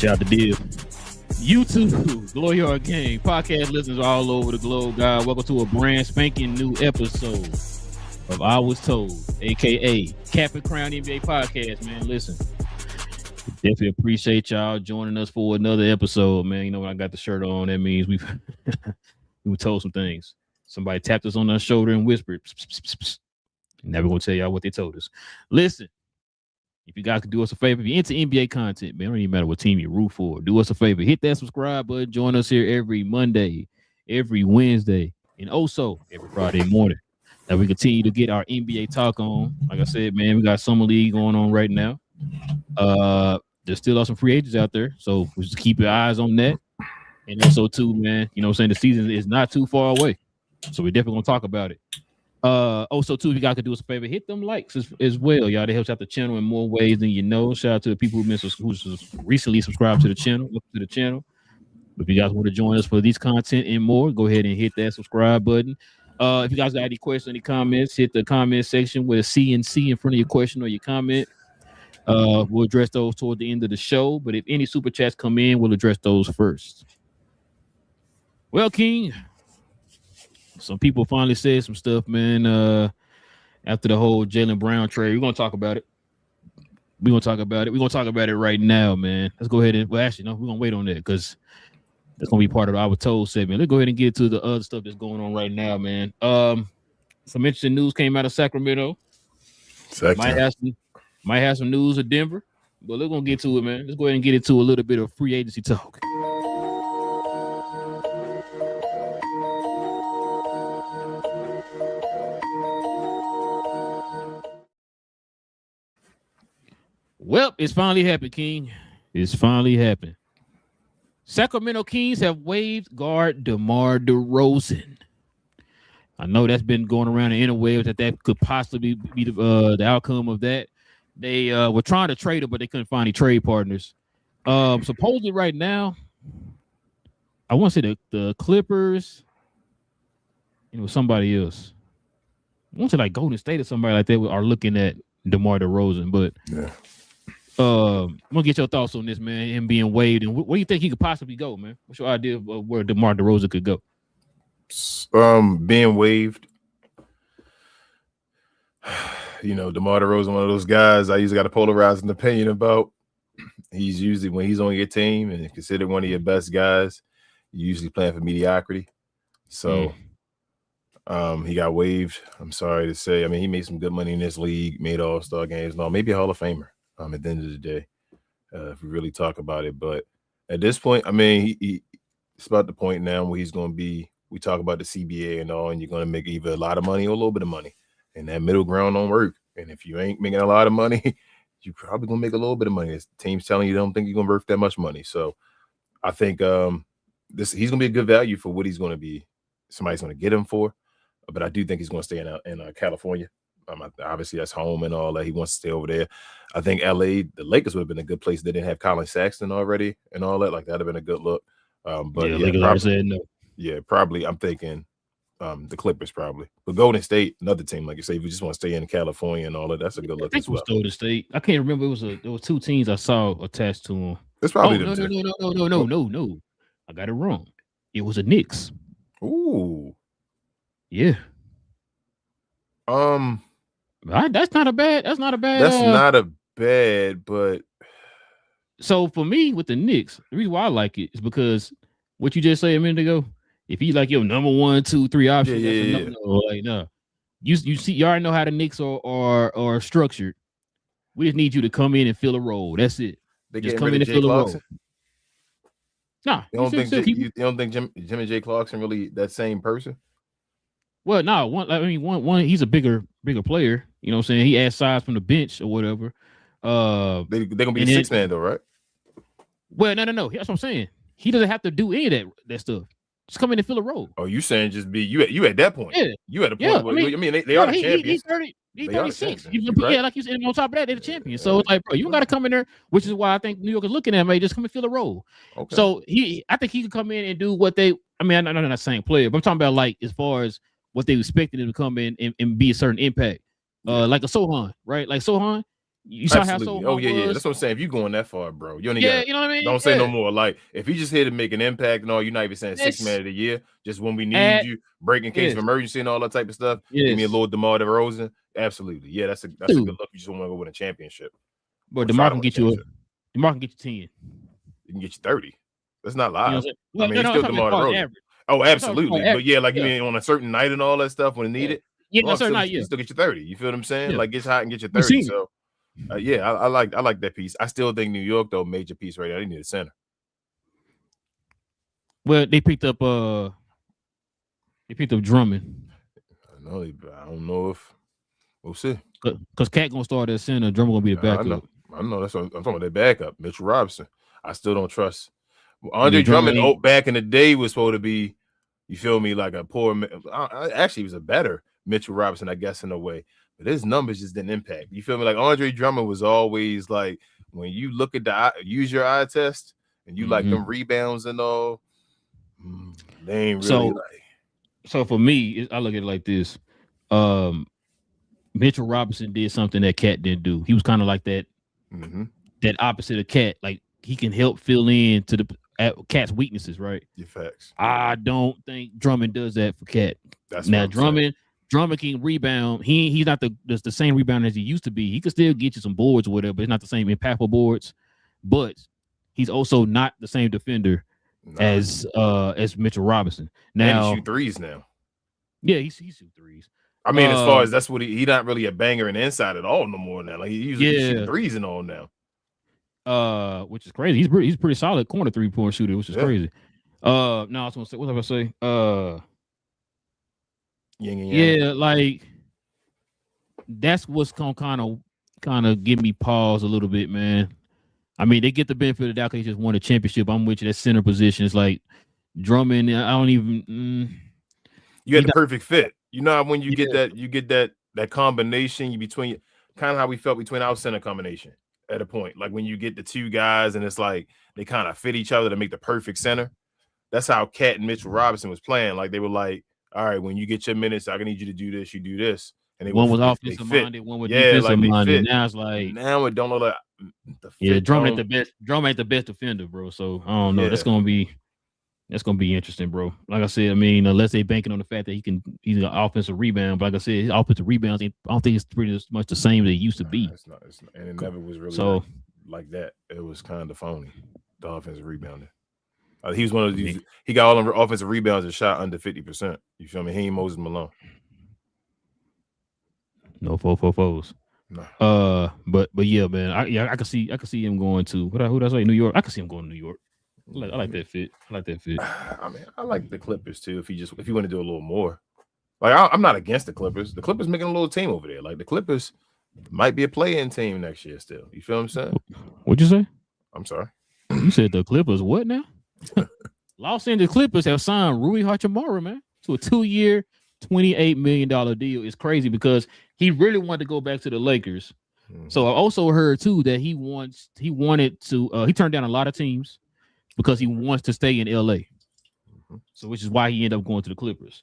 Shout out to Div. YouTube, Relle and King, podcast listeners all over the globe, guys. Welcome to a brand spanking new episode of I Was Told, aka Cap and Crown NBA podcast, man. Listen, definitely appreciate y'all joining us for another episode, man. You know, when I got the shirt on, that means we were told some things. Somebody tapped us on our shoulder and whispered, pss, pss, pss, pss. Now we're gonna tell y'all what they told us. Listen. If you guys could do us a favor, if you're into NBA content, man, it don't even matter what team you root for. Do us a favor. Hit that subscribe button. Join us here every Monday, every Wednesday, and also every Friday morning. Now we continue to get our NBA talk on. Like I said, man, we got Summer League going on right now. There still are some free agents out there, so we just keep your eyes on that. And also, too, man, you know what I'm saying? The season is not too far away, so we're definitely going to talk about it. Also, too, if you guys could do us a favor, hit them likes as well, y'all. They help out the channel in more ways than you know. Shout out to the people who recently subscribed to the channel. If you guys want to join us for these content and more, go ahead and hit that subscribe button. If you guys got any questions, any comments, hit the comment section with a C and C in front of your question or your comment. We'll address those toward the end of the show. But if any super chats come in, we'll address those first. Well, King. Some people finally said some stuff, man, after the whole Jaylen Brown trade. We're going to talk about it. We're going to talk about it right now, man. Let's go ahead and, well, actually, no, we're going to wait on that because that's going to be part of the I Was Told segment. Let's go ahead and get to the other stuff that's going on right now, man. Some interesting news came out of Sacramento. Might have some news of Denver, but we're going to get to it, man. Let's go ahead and get into a little bit of free agency talk. Well, it's finally happened, King. It's finally happened. Sacramento Kings have waived guard DeMar DeRozan. I know that's been going around the interwebs that could possibly be the outcome of that. They were trying to trade him, but they couldn't find any trade partners. Supposedly right now, I want to say the Clippers, somebody else. I want to say like Golden State or somebody like that are looking at DeMar DeRozan, but yeah. I'm gonna get your thoughts on this, man. Him being waived, and where do you think he could possibly go, man? What's your idea of where DeMar DeRozan could go? Being waived, DeMar DeRozan, one of those guys I usually got a polarizing opinion about. He's usually, when he's on your team and considered one of your best guys, you're usually playing for mediocrity. So he got waived. I'm sorry to say. I mean, he made some good money in this league, made All-Star games and all, maybe a Hall of Famer. At the end of the day, if we really talk about it. But at this point, I mean, it's about the point now where he's going to be, we talk about the CBA and all, and you're going to make either a lot of money or a little bit of money. And that middle ground don't work. And if you ain't making a lot of money, you're probably going to make a little bit of money. This team's telling you they don't think you're going to worth that much money. So I think he's going to be a good value for what he's going to be. Somebody's going to get him for. But I do think he's going to stay in California. Obviously, that's home and all that. He wants to stay over there. I think LA, the Lakers would have been a good place. They didn't have Colin Sexton already and all that. Like, that would have been a good look. But yeah, Lakers said no. Yeah, probably. I'm thinking the Clippers probably. But Golden State, another team, like you say, if you just want to stay in California and all that, that's a good look as well. Golden State. I can't remember. There was two teams I saw attached to them. It's probably no. I got it wrong. It was a Knicks. Ooh. Yeah. That's not a bad. That's not a bad, but So for me with the Knicks, the reason why I like it is because what you just said a minute ago. If he's like your number 1, 2, 3 option, that's a no. Like no, you see, you already know how the Knicks are structured. We just need you to come in and fill a role. That's it. They Just getting come rid in of and Jay fill a role. Clarkson. Nah, You don't think Jim and Jay Clarkson really that same person? Well, no, one. He's a bigger player. You know what I'm saying? He adds size from the bench or whatever. They're gonna be a 6-man though, right? Well, no. That's what I'm saying. He doesn't have to do any of that stuff. Just come in and fill a role. Oh, you saying just be you at that point? Yeah, you at a point. Where, they are the champions. He's 30. He's 36. Right? Yeah, like you said. On top of that, they're the champions. So it's like, bro, you don't got to come in there. Which is why I think New York is looking at him. Just come and fill a role. Okay. So I think he can come in and do what they. I mean, I'm not the same player, but I'm talking about like as far as what they expected him to come in and be a certain impact. Like a Sohan, right? Like Sohan. You saw how Sohan Oh yeah. That's what I'm saying. If you going that far, bro, you only you know what I mean? Don't say no more. Like if you just here to make an impact and all, you're not even saying 6-man of the year. Just when we need you, break in case of emergency and all that type of stuff. Give me a little DeMar DeRozan. Absolutely, yeah. That's a good look. You just want to go win a championship. But DeMar can get you 10. He can get you 30. That's not live. I mean, he's still DeMar DeRozan. Oh, absolutely. But yeah, like you mean on a certain night and all that stuff when needed. Yeah, a certain night. You still get your 30. You feel what I'm saying? Like get hot and get your 30. So. I like that piece. I still think New York though major piece right now. They need a center. Well, they picked up Drummond. I don't know if we'll see. Because Cat gonna start at center, Drummond gonna be the backup. I know. That's what I'm talking about. Their backup, Mitchell Robinson. I still don't trust Andre Drummond. Back in the day was supposed to be, you feel me, like a poor. Actually, he was a better Mitchell Robinson, I guess, in a way. But his numbers just didn't impact. You feel me? Like Andre Drummond was always like, when you look at use your eye test and you like them rebounds and all, they ain't really So for me, I look at it like this. Mitchell Robinson did something that Cat didn't do. He was kind of like that, that opposite of Cat. Like he can help fill in to the Cat's weaknesses, right? Your facts. I don't think Drummond does that for Cat. That's now Drummond can rebound. He's not the same rebounder as he used to be. He can still get you some boards or whatever, but it's not the same impactful boards. But he's also not the same defender as Mitchell Robinson. Now and he shoot threes now. Yeah, he shoot threes. I mean, as far as that's what he not really a banger in the inside at all no more now. Like he usually shooting threes and all now. Which is crazy. He's pretty solid corner 3-point shooter, which is crazy. No, I was gonna say, what was I gonna say? Yeah, like that's what's gonna kind of give me pause a little bit, man. I mean, they get the benefit of the doubt because they just won a championship. I'm with you. That center position is like Drummond. I don't even. You got the perfect fit. You know when you get that combination between kind of how we felt between our center combination at a point. Like when you get the two guys and it's like they kind of fit each other to make the perfect center. That's how Cat and Mitchell Robinson was playing. Like they were like, all right, when you get your minutes, I need you to do this, you do this. And one was offensive minded, one was defensive minded. Now it's like it don't look like the fit. Drummond ain't the best. Drummond ain't the best defender, bro. So I don't know. Yeah. That's gonna be interesting, bro. Like I said, I mean, unless they banking on the fact that he's an offensive rebound. But like I said, his offensive rebounds, I don't think it's pretty much the same as it used to be. It's not, and it never was really like that. It was kind of phony. The offensive rebounding. He was one of these. He got all the offensive rebounds and shot under 50%. You feel me? He ain't Moses Malone. No 4-4-4s. No. But yeah, man. I can see him going to who did I say? New York. I can see him going to New York. I like that fit. I mean, I like the Clippers too. If you want to do a little more, like I'm not against the Clippers. The Clippers making a little team over there. Like the Clippers might be a play-in team next year. Still, you feel what I'm saying? What'd you say? I'm sorry. You said the Clippers. What now? Los Angeles Clippers have signed Rui Hachimura, man, to a 2-year, $28 million deal. It's crazy because he really wanted to go back to the Lakers. Mm-hmm. So I also heard too that he turned down a lot of teams because he wants to stay in LA. Mm-hmm. So which is why he ended up going to the Clippers.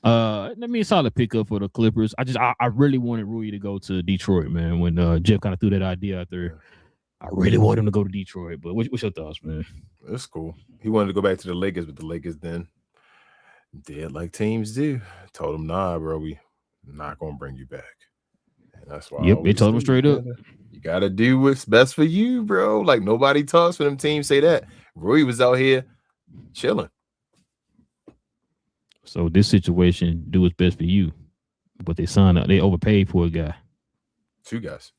I mean, a solid pickup for the Clippers. I really wanted Rui to go to Detroit, man. When Jeff kind of threw that idea out there, I really want him to go to Detroit. But what's your thoughts, man? That's cool. He wanted to go back to the Lakers, but the Lakers then did like teams do. Told him, nah, bro, we not gonna bring you back. That's why. Yep, they told him straight up. You gotta do what's best for you, bro. Like nobody talks for them teams. Say that. Rui was out here chilling. So this situation, do what's best for you. But they signed up. They overpaid for a guy. 2 guys.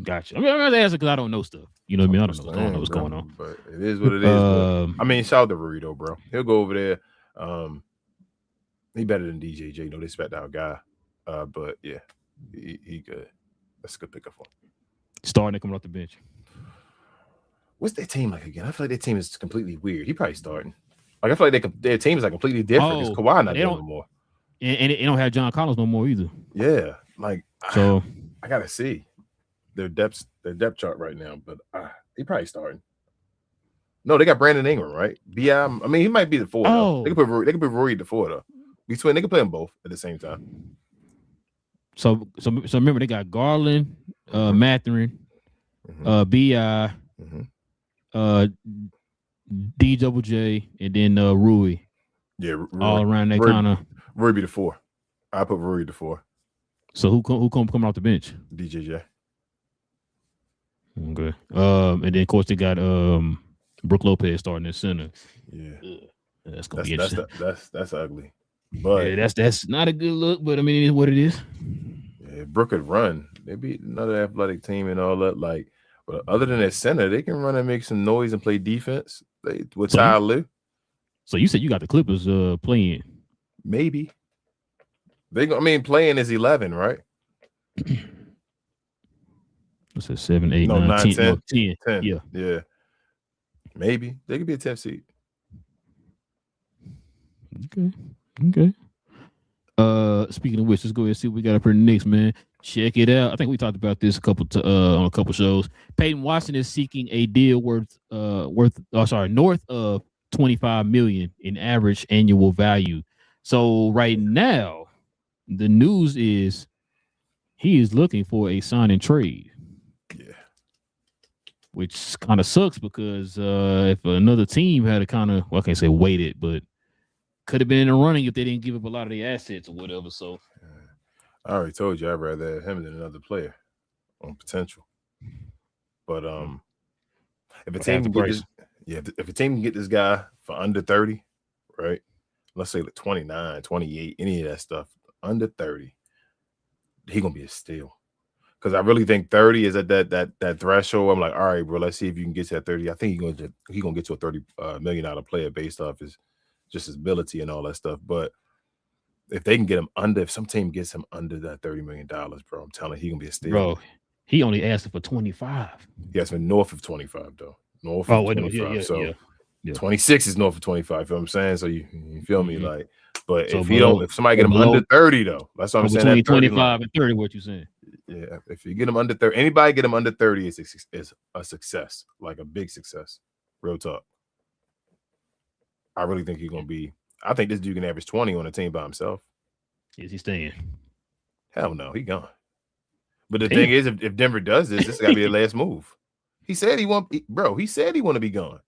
Gotcha. I mean, I'm not asking because I don't know stuff. You know what I mean? I don't know what's going on. But it is what it is. I mean, shout out to Rui though, bro. He'll go over there. He better than DJJ. No disrespect to our guy. But yeah, he good. That's a good pickup for him. Starting coming off the bench. What's their team like again? I feel like their team is completely weird. He probably starting. Like I feel like their team is like completely different because Kawhi not there no more. And they don't have John Collins no more either. Yeah, like so I gotta see their depth chart right now, but he probably starting. No, they got Brandon Ingram, right? I mean, he might be the 4. They could put Rory at the 4 though. Between they can play them both at the same time. So remember they got Garland, Mathurin, Bi, DJJ, and then Rui. Yeah, all around that kind of. Rui be the 4. I put Rui the 4. So who coming off the bench? DJJ. Okay. And then of course they got Brook Lopez starting at center. Yeah. That's gonna be interesting. That's ugly. But yeah, that's not a good look, but I mean it is what it is. Yeah, Brook could run. They beat another athletic team and all that. Like, but other than that center, they can run and make some noise and play defense. With Ty Lue. So you said you got the Clippers playing. Maybe. Playing is 11, right? What's that? 7, 8, 9, 10. 10. Yeah. Maybe. They could be a 10th seed. Okay. Speaking of which, let's go ahead and see what we got up here next, man. Check it out. I think we talked about this on a couple shows. Peyton Watson is seeking a deal north of $25 million in average annual value. So right now, the news is he is looking for a sign and trade. Yeah. Which kind of sucks because if another team had I can't say waited, but could have been in the running if they didn't give up a lot of the assets or whatever. So I already told you I'd rather have him than another player on potential. But if a team can get this guy for under 30, right? Let's say like 29, 28, any of that stuff, under 30, he gonna be a steal. Because I really think 30 is at that threshold. I'm like, all right, bro, let's see if you can get to that 30. I think he's gonna get to a $30 million player based off his ability and all that stuff. But if they can get him if some team gets him under that $30 million, bro, I'm telling you, he gonna be a steal. Bro, he only asked for 25. He asked for north of 25 though. North of 25. So 26 is north of 25. You know what I'm saying? So you feel me? Like, but so if somebody get him under 30 though, that's what I'm saying. Between 25 and 30, what you saying? Yeah, if you get him under 30, anybody get him under 30 is a success, like a big success. Real talk. I really think he's gonna be. I think this dude can average 20 on a team by himself. Is he staying? Hell no, he gone. But the thing is, if Denver does this gotta be the last move. He said he want, bro. He said he want to be gone.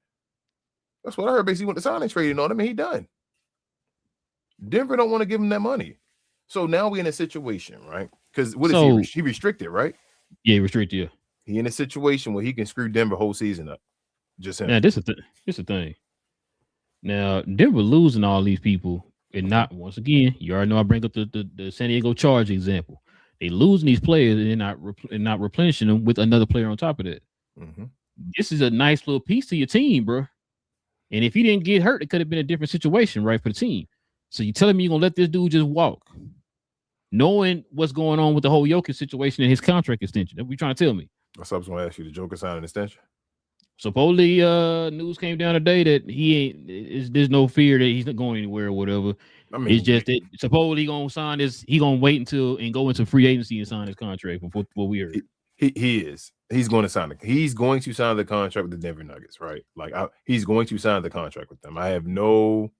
That's what I heard. Basically, he went to sign and trading on him, and he done. Denver don't want to give him that money. So now we in a situation, right? Because what is he restricted, right? Yeah, restricted. Yeah. He in a situation where he can screw Denver whole season up. Just him. Now this is the thing. Now Denver losing all these people, and not once again. You already know I bring up the San Diego Charge example. They losing these players and they're not replenishing them with another player on top of that. Mm-hmm. This is a nice little piece to your team, bro. And if he didn't get hurt, it could have been a different situation, right, for the team. So you telling me you're gonna let this dude just walk, knowing what's going on with the whole Jokic situation and his contract extension? That what you trying to tell me? That's what I was gonna ask you. The Joker signed an extension. Supposedly, news came down today that there's no fear that he's not going anywhere or whatever. I mean, it's just that supposedly he gonna sign this. He gonna wait until and go into free agency and sign his contract. From what we heard, he is. He's going to sign He's going to sign the contract with the Denver Nuggets, right? Like he's going to sign the contract with them. I have no.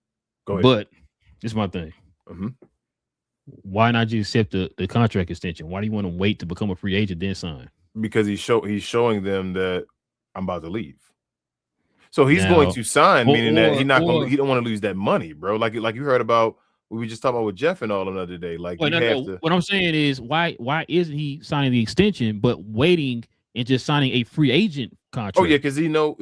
Go ahead. But this is my thing. Mm-hmm. Why not just accept the contract extension? Why do you want to wait to become a free agent then sign? Because he's showing them that I'm about to leave. So he's going to sign, meaning that he don't want to lose that money, bro. Like you heard about we were just talking about with Jeff and all the other day. Like Well, you have no. to. What I'm saying is, why isn't he signing the extension, but waiting and just signing a free agent contract? Oh yeah, because he know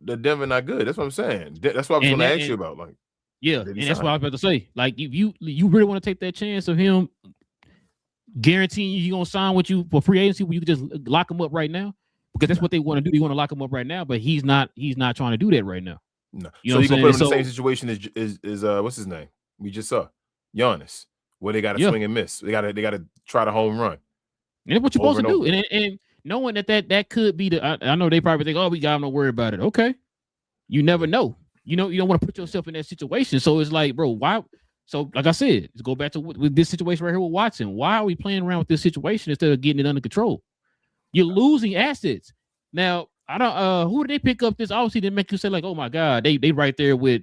the Denver not good. That's what I'm saying. That's what I was going to ask you about. Like, yeah, did he and that's sign? what I was about to say. Like, if you really want to take that chance of him guaranteeing you gonna sign with you for free agency, where you can just lock him up right now, because that's what they want to do. They want to lock him up right now, but he's not trying to do that right now. No. You So know you what gonna I'm put him saying? in the same situation as what's his name? We just saw Giannis, where they got to swing and miss. They got to try the home run. And that's what you're supposed to do. And knowing that could be I know they probably think, oh, we got him, don't worry about it. Okay, you never know. You know, you don't want to put yourself in that situation. So it's like, bro, why? So, like I said, let's go back to with this situation right here with Watson. Why are we playing around with this situation instead of getting it under control? You're losing assets. Now, I don't. Who did they pick up this? Obviously, didn't make you say like, oh my god, they right there with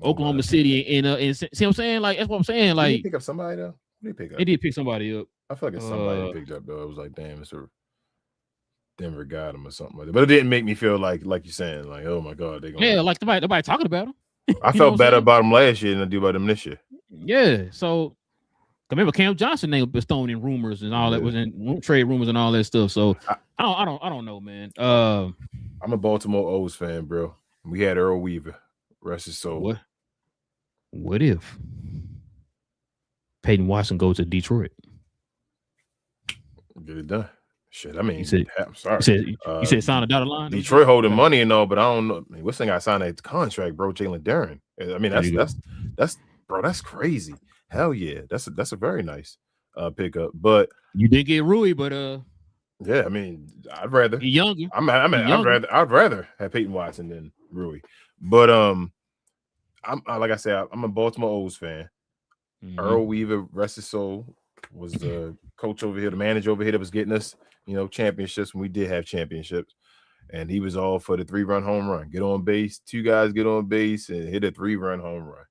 Oklahoma City and see what I'm saying? Like, that's what I'm saying. Like, did they pick up somebody though? Who did they pick up? They did pick somebody up. I feel like it's somebody they picked up though. It was like, damn, it's a Denver got him or something like that. But it didn't make me feel like you're saying, like, oh my god, they gonna like nobody talking about him. I felt better about him last year than I do about him this year. Yeah, so remember Cam Johnson name was thrown in rumors and all that was in trade rumors and all that stuff. So I don't know, man. I'm a Baltimore O's fan, bro. We had Earl Weaver, rest his soul. What if Peyton Watson goes to Detroit? Get it done. Shit, I mean, I'm sorry. You said sign a dotted line. Detroit holding money and all, but I don't know. I mean, what's thing I signed a contract, bro? Jalen Duren. I mean, that's crazy. Hell yeah, that's a very nice pickup. But you did get Rui, but yeah, I mean, I'd rather younger. I'd rather have Peyton Watson than Rui. But I'm like I said, I'm a Baltimore O's fan. Mm-hmm. Earl Weaver, rest his soul, was the coach over here, the manager over here that was getting us, championships when we did have championships. And he was all for the 3-run home run. Get on base, 2 guys get on base and hit a 3-run home run.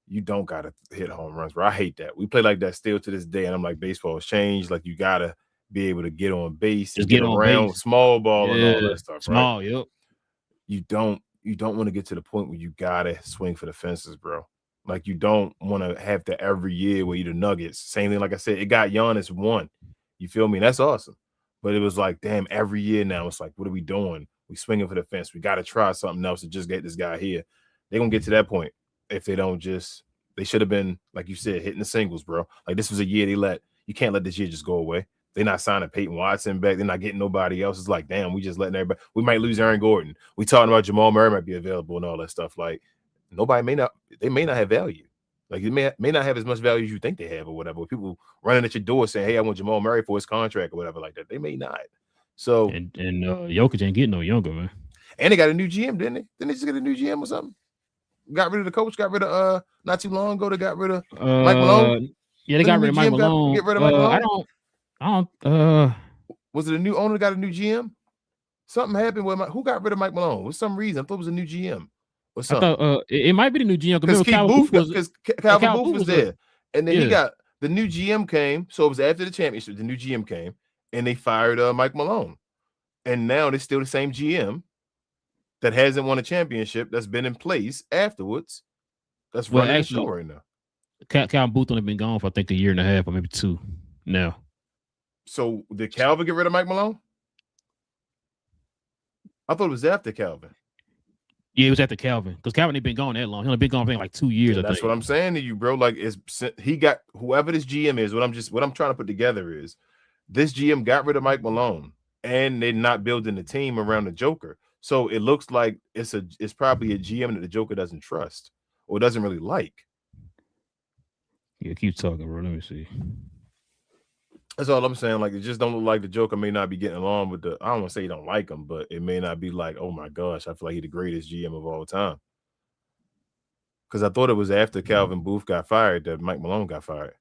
You don't gotta hit home runs, bro. I hate that. We play like that still to this day, and I'm like, baseball has changed. Like, you gotta be able to get on base and get around with small ball and all that stuff. Small, right? Yep. You don't want to get to the point where you gotta swing for the fences, bro. Like, you don't want to have to every year where you the Nuggets. Same thing, like I said, it got Giannis 1. You feel me? That's awesome. But it was like, damn, every year now it's like, what are we doing? We swinging for the fence. We got to try something else to just get this guy here. They're gonna get to that point if they don't just. They should have been, like you said, hitting the singles, bro. Like, this was a year you can't let this year just go away. They're not signing Peyton Watson back. They're not getting nobody else. It's like, damn, we just letting everybody. We might lose Aaron Gordon. We talking about Jamal Murray might be available and all that stuff. Like, they may not have value. Like, they may not have as much value as you think they have or whatever. People running at your door saying, hey, I want Jamal Murray for his contract or whatever like that. They may not. So and Jokic ain't getting no younger, man. And they got a new GM, didn't they? Didn't they just get a new GM or something? Got rid of the coach, got rid of not too long ago, they got rid of Mike Malone. Yeah, they got rid of Mike Malone. Get rid of Mike Malone. I don't was it a new owner got a new GM? Something happened with who got rid of Mike Malone? For some reason, I thought it was a new GM or something. I thought it might be the new GM because Calvin Booth was there. And then he got the new GM came, so it was after the championship, the new GM came, and they fired Mike Malone. And now they're still the same GM that hasn't won a championship that's been in place afterwards. That's running the show right now. Calvin Booth only been gone for I think a year and a half or maybe 2 now. So did Calvin get rid of Mike Malone? I thought it was after Calvin. Yeah, it was after Calvin because Calvin ain't been gone that long. He only been gone for like 2 years. Yeah, that's what I'm saying to you, bro. Like, he got whoever this GM is. What I'm trying to put together is this GM got rid of Mike Malone, and they're not building the team around the Joker. So it looks like it's probably a GM that the Joker doesn't trust or doesn't really like. Yeah, keep talking, bro. Let me see. That's all I'm saying. Like, it just don't look like the Joker may not be getting along with I don't want to say you don't like him, but it may not be like, oh my gosh, I feel like he's the greatest GM of all time. Because I thought it was after Calvin Booth got fired that Mike Malone got fired.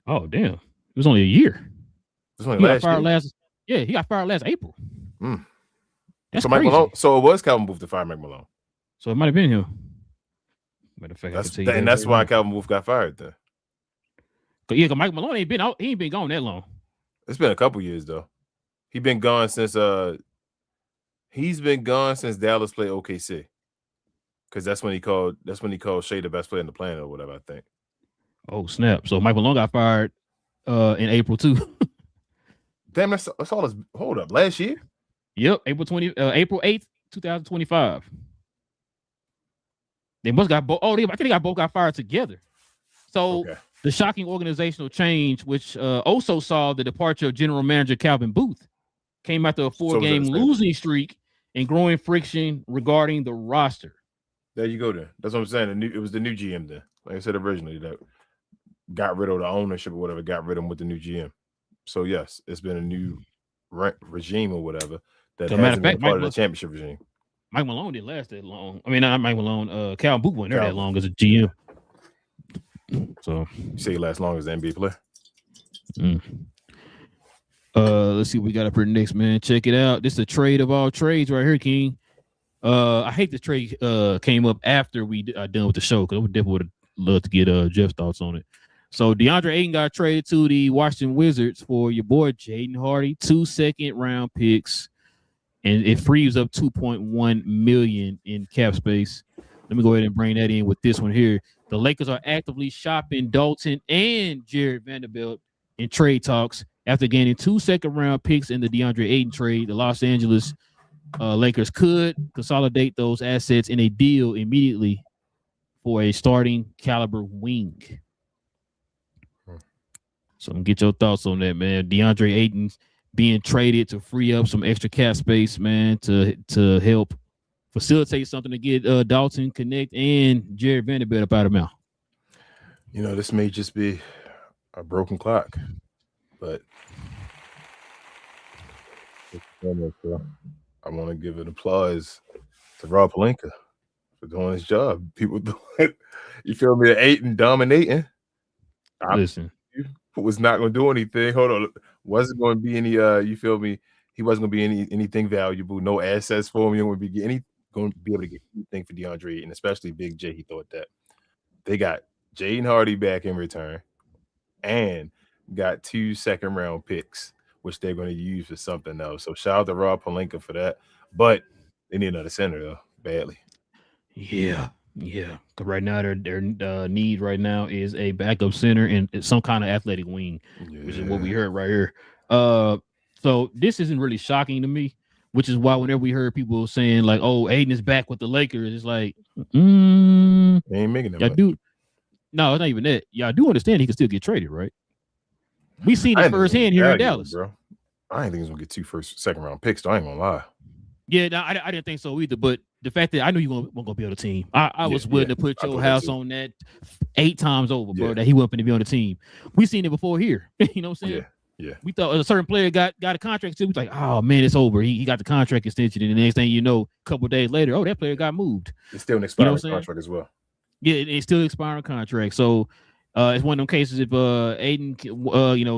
Oh, damn. It was only a year. It was only last year? He got fired last April. That's so Mike crazy. Malone. So it was Calvin Booth to fire Mike Malone. So it might have been him. Matter of fact, that's why Calvin Booth got fired then. Yeah, because Mike Malone ain't been gone that long. It's been a couple years though. He's been gone since Dallas played OKC. Because that's when he called Shea the best player on the planet or whatever, I think. Oh snap! So Mike Malone got fired in April too. Damn, that's all. Hold up, last year. Yep, April 8th, 2025. They must got both. Oh, I think they got both got fired together. So Okay. the shocking organizational change, which also saw the departure of general manager Calvin Booth, came after a 4-game losing streak and growing friction regarding the roster. There you go. Then that's what I'm saying. It was the new GM. Then, like I said originally, that got rid of the ownership or whatever. Got rid of him with the new GM. So yes, it's been a new regime or whatever that hasn't been part of the championship regime. Mike Malone didn't last that long. I mean, not Mike Malone. Calvin Booth wasn't there that long as a GM. So you say he lasts long as an NBA player. Let's see what we got up here next, man. Check it out. This is a trade of all trades right here, King. I hate this trade came up after we done with the show because I definitely would have loved to get Jeff's thoughts on it. So DeAndre Ayton got traded to the Washington Wizards for your boy Jaden Hardy, 2 second-round picks, and it frees up $2.1 million in cap space. Let me go ahead and bring that in with this one here. The Lakers are actively shopping Dalton and Jared Vanderbilt in trade talks after gaining 2 second-round picks in the DeAndre Ayton trade. The Los Angeles Lakers could consolidate those assets in a deal immediately for a starting caliber wing. So get your thoughts on that, man. DeAndre Ayton's being traded to free up some extra cap space, man, to help facilitate something to get Dalton Connect and Jared Vanderbilt up out of mouth. You know, this may just be a broken clock, but I want to give an applause to Rob Pelinka for doing his job. People doing it. You feel me? Ayton dominating. Listen. Was not going to do anything. Hold on. Wasn't going to be any you feel me? He wasn't going to be anything valuable. No assets for him. You wouldn't be going to be able to get anything for DeAndre, and especially Big J. He thought that. They got Jaden Hardy back in return and got 2 second-round picks, which they're going to use for something else. So shout out to Rob Pelinka for that. But they need another center, though, badly. Yeah. Because right now their need right now is a backup center and some kind of athletic wing, which is what we heard right here. So this isn't really shocking to me, which is why whenever we heard people saying like, "Oh, Ayton is back with the Lakers," it's like, they ain't making that. No, it's not even that. Y'all do understand he can still get traded, right? We seen it firsthand here in Dallas, bro. I didn't think he was gonna get 2 second-round picks. Though. I ain't gonna lie. Yeah, no, I didn't think so either. But the fact that I knew you weren't going to be on the team, I was willing to put your house on that 8 times over, bro, that he wasn't going to be on the team. We seen it before here. You know what I'm saying? Yeah. We thought a certain player got a contract extension. We was like, oh, man, it's over. He got the contract extension. And the next thing you know, a couple of days later, that player got moved. It's still an expiring contract as well. Yeah, it's still an expiring contract. So it's one of them cases if Ayton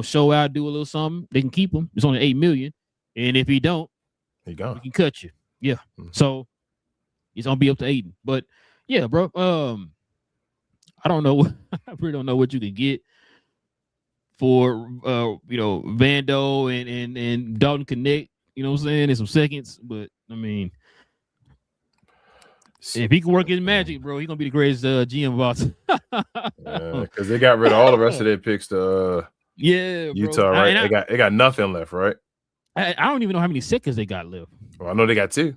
show out, do a little something, they can keep him. It's only $8 million. And if he don't, he gone. We can cut you. Yeah. Mm-hmm. So it's gonna be up to Ayton. But yeah, bro. I don't know. I really don't know what you can get for Vando and Dalton Connect, you know what I'm saying, in some seconds. But I mean, if he can work his magic, bro, he's gonna be the greatest GM of all time. Because they got rid of all the rest of their picks to Utah, bro. right? They got nothing left, right? I don't even know how many seconds they got left. Well, I know they got 2.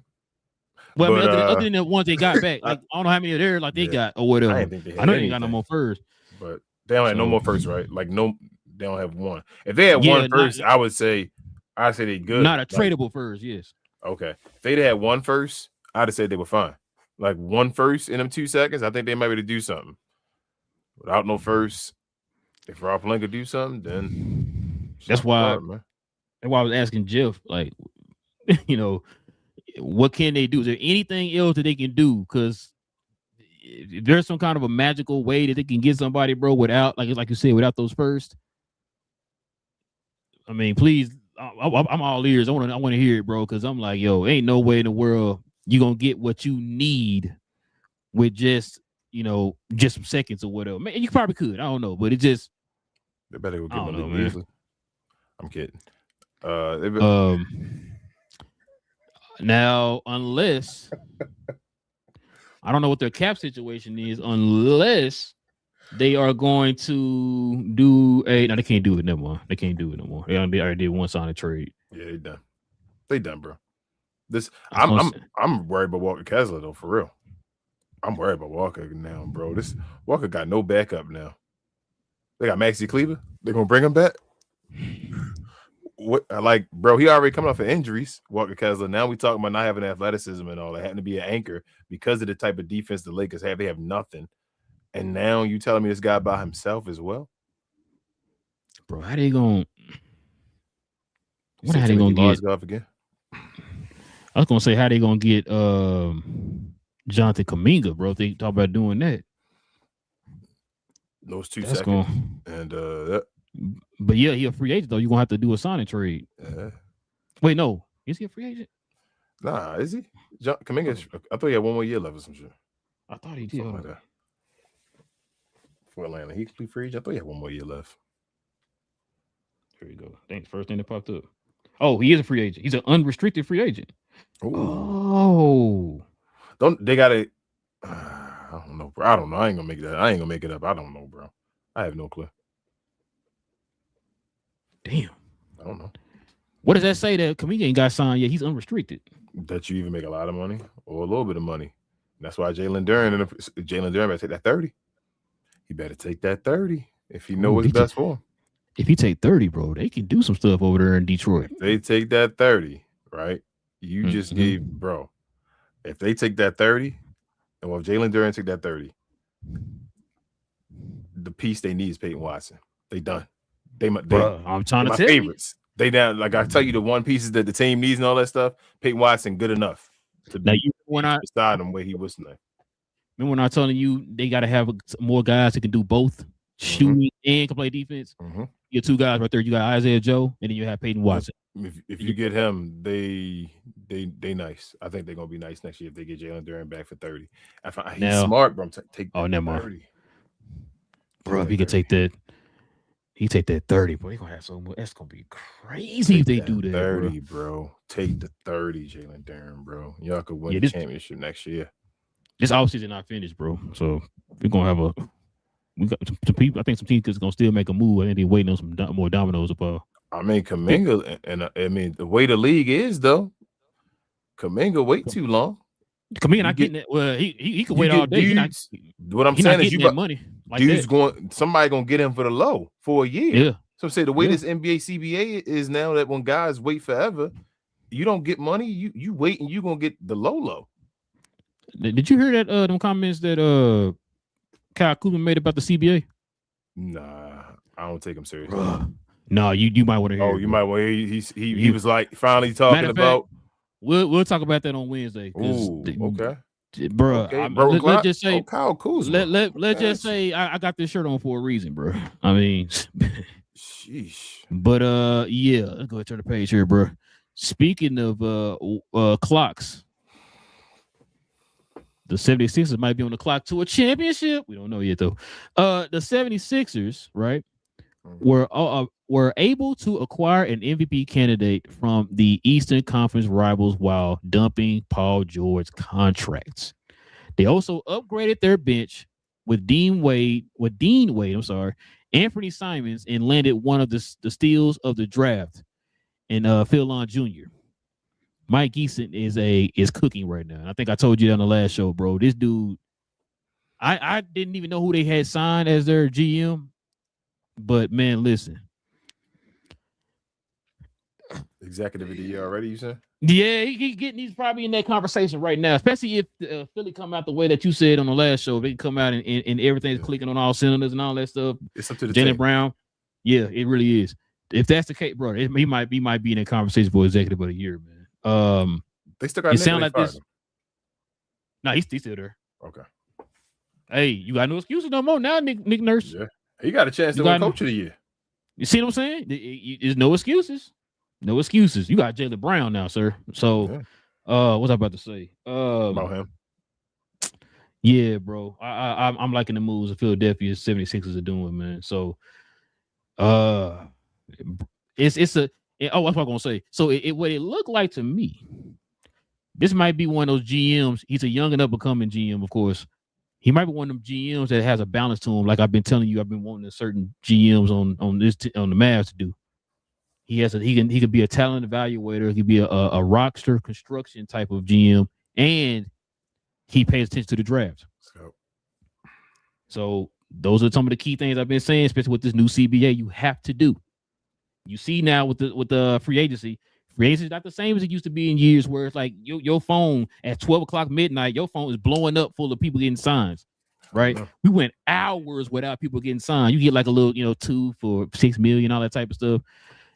Well, but, I mean, other than the ones they got back, like I don't know how many of theirs they got or whatever. I know they ain't got no more first. But they don't have no more first, right? Like they don't have one. If they had one first, I'd say they good. Not a tradable first, yes. Okay. If they'd had one first, I'd have said they were fine. Like one first in them 2 seconds, I think they might be able to do something. Without no first, if Rob Pelinka do something, then that's why I was asking Jeff, like, what can they do? Is there anything else that they can do? Because if there's some kind of a magical way that they can get somebody, bro, without, like you said, without those first. I mean, please, I'm all ears. I want to hear it, bro, because I'm like, yo, ain't no way in the world you gonna get what you need with just some seconds or whatever. Man, you probably could. I don't know, but it just. They better go get Malik Beasley. I'm kidding. Now, unless I don't know what their cap situation is, unless They are going to do a. No, they can't do it no more. They can't do it no more. They already did one sign of trade. Yeah, they done. They done, bro. This I was gonna say, I'm worried about Walker Kessler though, for real. I'm worried about Walker now, bro. This Walker got no backup now. They got Maxi Kleber. They're gonna bring him back. What like, bro? He already coming off of injuries. Walker Kessler. Now we talking about not having athleticism and all that, having to be an anchor because of the type of defense the Lakers have. They have nothing, and now you telling me this guy by himself as well, bro, how they gonna? What are they gonna get? Off again? I was gonna say how they gonna get Jonathan Kuminga, bro. If they talk about doing that. Those 2 seconds. And but yeah, he a free agent though. You're gonna have to do a signing trade. Wait, no. Is he a free agent? Nah, is he? Kuminga, I thought he had 1 more year left or some shit. I thought he did. Like that. For Atlanta, he could be free agent. I thought he had 1 more year left. Here we go. Thanks. First thing that popped up. Oh, he is a free agent. He's an unrestricted free agent. Ooh. Oh. They gotta I don't know, bro. I don't know. I ain't gonna make that. I ain't gonna make it up. I don't know, bro. I have no clue. Damn. I don't know. What does that say that Kuminga ain't got signed yet? He's unrestricted. That you even make a lot of money or a little bit of money. That's why Jalen Duren better take that 30. He better take that 30 if he know what's best for him. If he take 30, bro, they can do some stuff over there in Detroit. If they take that 30, right? You just gave, bro. If they take that 30, and if Jalen Duren take that 30, the piece they need is Peyton Watson. They done. I'm trying to tell favorites. You. They down. Like I tell you, the one pieces that the team needs and all that stuff. Peyton Watson, good enough to be beside him where he was tonight. Remember when I was telling you they got to have more guys that can do both, shooting and can play defense. You got 2 guys right there. You got Isaiah Joe, and then you have Peyton Watson. If you get him, they nice. I think they're gonna be nice next year if they get Jalen Duren back for 30. He's smart, bro. Take never 30. Mind. Bro, if he could take that, he take that 30, bro. He gonna have so much. That's gonna be crazy if they do that. 30, bro. Take the 30, Jalen Duren, bro. Y'all could win the championship next year. This offseason not finished, bro. So we're gonna have we got some people. I think some teams is gonna still make a move. I think they're waiting on some more dominoes up. I mean, Kuminga, and I mean the way the league is though. Kuminga wait too long. Kuminga not getting it. Well, he could wait all day. What I'm saying is, you got money. Like dude's going. Somebody gonna get him for the low for a year. Yeah. So say the way this NBA CBA is now, that when guys wait forever, you don't get money. You wait and you gonna get the low. Did you hear that? Them comments that Kyle Kuzma made about the CBA? Nah, I don't take him seriously. No, you might want to hear. Oh, you might want to hear. He was like finally talking about. We'll talk about that on Wednesday. Okay. Bro, let's just say Kyle Kuzma. Let's just say I got this shirt on for a reason, bro. I mean, sheesh. But yeah, let's go ahead and turn the page here, bro. Speaking of clocks, the 76ers might be on the clock to a championship. We don't know yet though. The 76ers, right, were able to acquire an MVP candidate from the Eastern Conference rivals while dumping Paul George's contracts. They also upgraded their bench with Dean Wade, Anthony Simons, and landed one of the steals of the draft, and Phil Long Jr. Mike Geeson is cooking right now. I think I told you that on the last show, bro. This dude, I didn't even know who they had signed as their GM, but man, listen. Executive of the year already, you said? Yeah, he's probably in that conversation right now, especially if Philly come out the way that you said on the last show. They can come out and everything's clicking on all cylinders and all that stuff. It's up to the Jaylen Brown. Yeah, it really is. If that's the case, bro, he might be in a conversation for executive of the year, man. They still got. It sound like this. No, he's still there. Okay. Hey, you got no excuses no more now, Nick Nurse. Yeah, he got a chance to win Coach of the Year. You see what I'm saying? There's no excuses. No excuses. You got Jaylen Brown now, sir. So, what's I about to say? About him. Yeah, bro. I'm liking the moves the Philadelphia 76ers are doing, man. So, that's what I'm gonna say. So, what it looked like to me, this might be one of those GMs. He's a young and up and coming GM, of course. He might be one of them GMs that has a balance to him. Like I've been telling you, I've been wanting a certain GMs on on the Mavs to do. He could be a talent evaluator. He could be a roster construction type of GM, and he pays attention to the draft. So those are some of the key things I've been saying, especially with this new CBA. You have to do. You see now with the free agency. Free agency is not the same as it used to be in years where it's like your phone at 12 o'clock midnight, your phone is blowing up full of people getting signs. Right? We went hours without people getting signed. You get like a little, 2 for $6 million, all that type of stuff.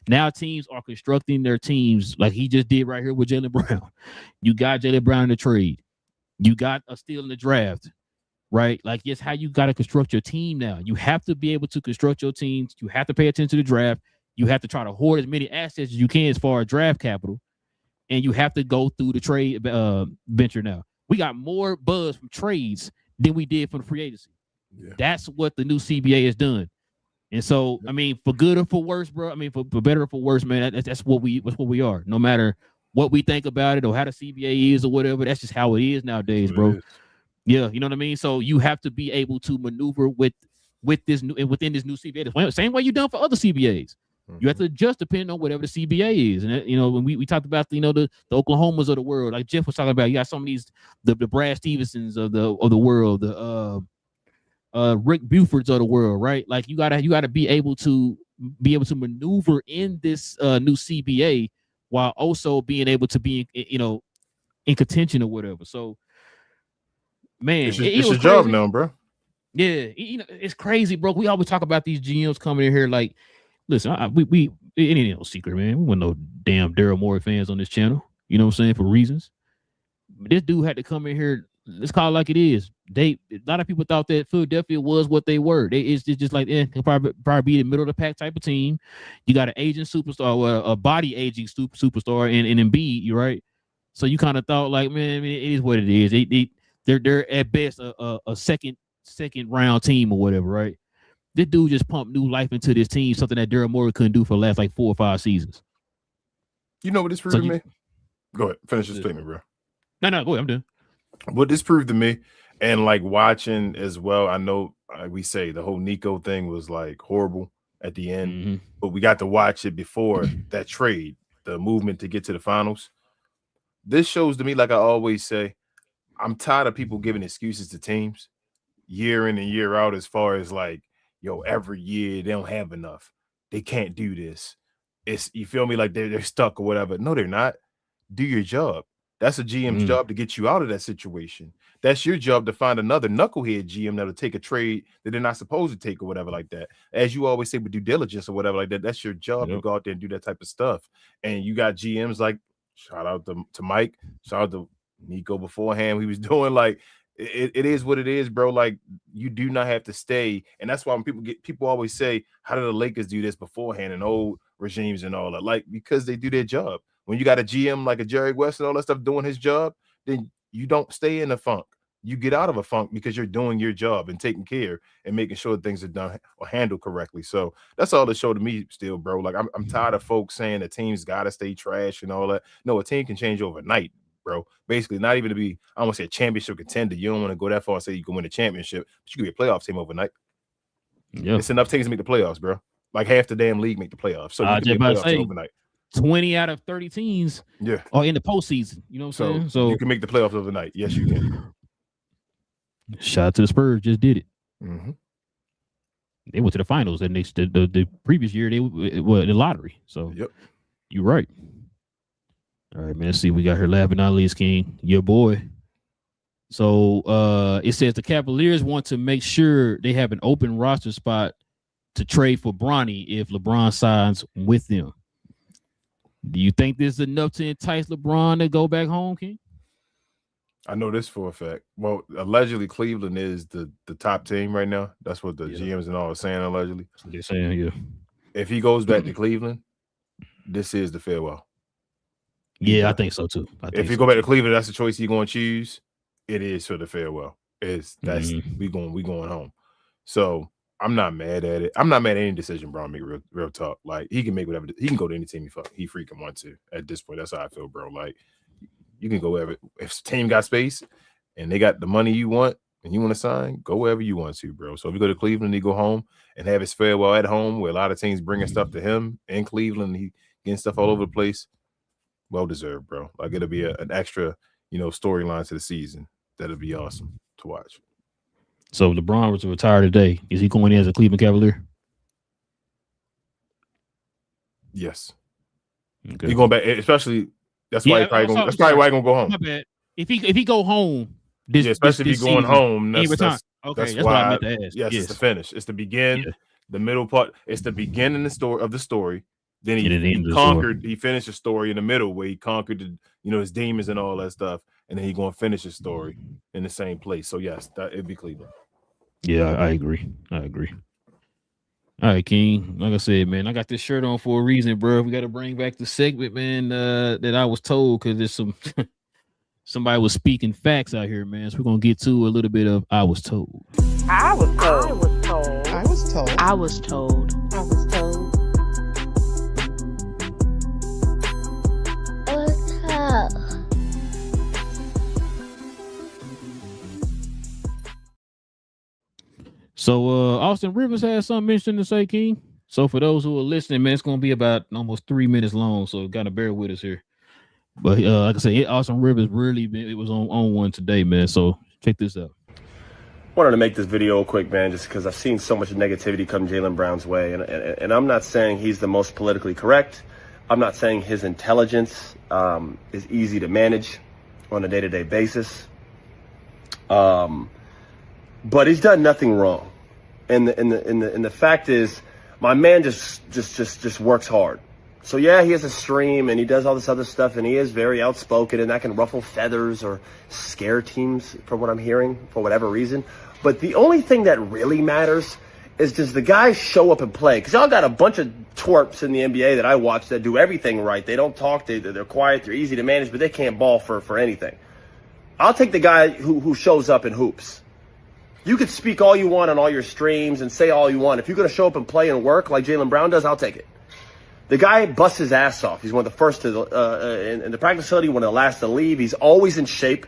Now teams are constructing their teams like he just did right here with Jaylen Brown. You got Jaylen Brown in the trade. You got a steal in the draft, right? Like, it's how you got to construct your team now. You have to be able to construct your teams. You have to pay attention to the draft. You have to try to hoard as many assets as you can as far as draft capital. And you have to go through the trade venture now. We got more buzz from trades than we did from the free agency. Yeah. That's what the new CBA has done. And so, I mean, for good or for worse, bro, I mean, for better or for worse, man, that's what we are. No matter what we think about it or how the CBA is or whatever, that's just how it is nowadays, bro. Yeah, you know what I mean? So you have to be able to maneuver with this new within this new CBA. Same way you done for other CBAs. You have to adjust depending on whatever the CBA is. And when we talked about the Oklahomas of the world, like Jeff was talking about, you got some of these the Brad Stevensons of the world, the Rick Bufords of the world, right? Like you gotta be able to maneuver in this new CBA while also being able to be in contention or whatever. So, man, it's your job now, bro. Yeah, it's crazy, bro. We always talk about these GMs coming in here like, listen, it ain't no secret, man. We weren't no damn Daryl Morey fans on this channel. You know what I'm saying? For reasons. But this dude had to come in here. Let's call it like it is. A lot of people thought that Philadelphia was what they were. It's just like, probably be the middle of the pack type of team. You got an aging superstar, or a body aging superstar, and Embiid, you're right. So you kind of thought like, man, it is what it is. They're at best a second round team or whatever, right? This dude just pumped new life into this team, something that Daryl Morey couldn't do for the last like 4 or 5 seasons. You know what this proved to me? Go ahead, finish your statement, bro. No, go ahead. I'm done. What this proved to me, and like watching as well, I know we say the whole Nico thing was like horrible at the end, but we got to watch it before that trade, the movement to get to the finals. This shows to me, like I always say, I'm tired of people giving excuses to teams year in and year out as far as like, every year they don't have enough. They can't do this. It's, you feel me, like they're stuck or whatever. No, they're not. Do your job. That's a GM's job to get you out of that situation. That's your job to find another knucklehead GM that'll take a trade that they're not supposed to take or whatever like that. As you always say with due diligence or whatever like that, that's your job to go out there and do that type of stuff. And you got GMs like, shout out to Mike, shout out to Nico beforehand. He was doing like, it is what it is, bro. Like, you do not have to stay. And that's why when people always say, how did the Lakers do this beforehand and old regimes and all that? Like, because they do their job. When you got a GM like a Jerry West and all that stuff doing his job, then you don't stay in a funk. You get out of a funk because you're doing your job and taking care and making sure things are done or handled correctly. So that's all it showed to me still, bro. Like, I'm tired of folks saying the team's got to stay trash and all that. No, a team can change overnight, bro. Basically, not even to be, I don't want to say a championship contender. You don't want to go that far and say you can win a championship, but you can be a playoff team overnight. Yeah. It's enough teams to make the playoffs, bro. Like half the damn league make the playoffs. So you can be a playoff team overnight. 20 out of 30 teams are in the postseason. You know what I'm saying? So you can make the playoffs overnight. Yes, you can. Shout out to the Spurs, just did it. They went to the finals, and the previous year they were in the lottery. So you're right. All right, man. Let's see. We got her laughing not least, King, your boy. So it says the Cavaliers want to make sure they have an open roster spot to trade for Bronny if LeBron signs with them. Do you think this is enough to entice LeBron to go back home, King? I know this for a fact. Well, allegedly Cleveland is the top team right now. That's what the GMs and all are saying, allegedly. They're saying, yeah. If he goes back to Cleveland, this is the farewell. Yeah, I think so too. If you go back to Cleveland, that's the choice you're going to choose. It is for the farewell. We going home. So I'm not mad at it. I'm not mad at any decision Bron make. Real talk. Like, he can make whatever. He can go to any team he freaking wants to. At this point, that's how I feel, bro. Like, you can go wherever. If the team got space and they got the money you want, and you want to sign, go wherever you want to, bro. So if you go to Cleveland, he go home and have his farewell at home, where a lot of teams bringing stuff to him in Cleveland, he getting stuff all over the place. Well deserved, bro. Like it'll be an extra, storyline to the season. That'll be awesome to watch. So LeBron was to retire today. Is he going in as a Cleveland Cavalier? Yes. Okay. He's going back, especially that's why why he's gonna go home. My bad. If he go home, especially if he's going home, that's why what I meant to ask. Yes, it's the finish. It's the begin, the middle part. It's the beginning of the story. Then he conquered. He finished the story in the middle where he conquered his demons and all that stuff, and then he gonna finish his story in the same place. So yes, it'd be Cleveland. Yeah, I agree. All right, King. Like I said, man, I got this shirt on for a reason, bro. We got to bring back the segment, man. That I was told, because there's somebody was speaking facts out here, man. So we're gonna get to a little bit of I was told. I was told. I was told. I was told. I was told. So Austin Rivers has something interesting to say, King. So for those who are listening, man, it's gonna be about almost 3 minutes long. So gotta bear with us here. But like I said, Austin Rivers it was on one today, man. So check this out. Wanted to make this video quick, man, just because I've seen so much negativity come Jaylen Brown's way, and I'm not saying he's the most politically correct. I'm not saying his intelligence is easy to manage on a day-to-day basis. But he's done nothing wrong, and the fact is, my man just works hard. So yeah, he has a stream and he does all this other stuff, and he is very outspoken, and that can ruffle feathers or scare teams, from what I'm hearing, for whatever reason. But the only thing that really matters is, does the guy show up and play? Because y'all got a bunch of twerps in the NBA that I watch that do everything right. They don't talk, they're quiet, they're easy to manage, but they can't ball for anything. I'll take the guy who shows up and hoops. You could speak all you want on all your streams and say all you want. If you're going to show up and play and work like Jaylen Brown does, I'll take it. The guy busts his ass off. He's one of the first in the practice facility, one of the last to leave. He's always in shape.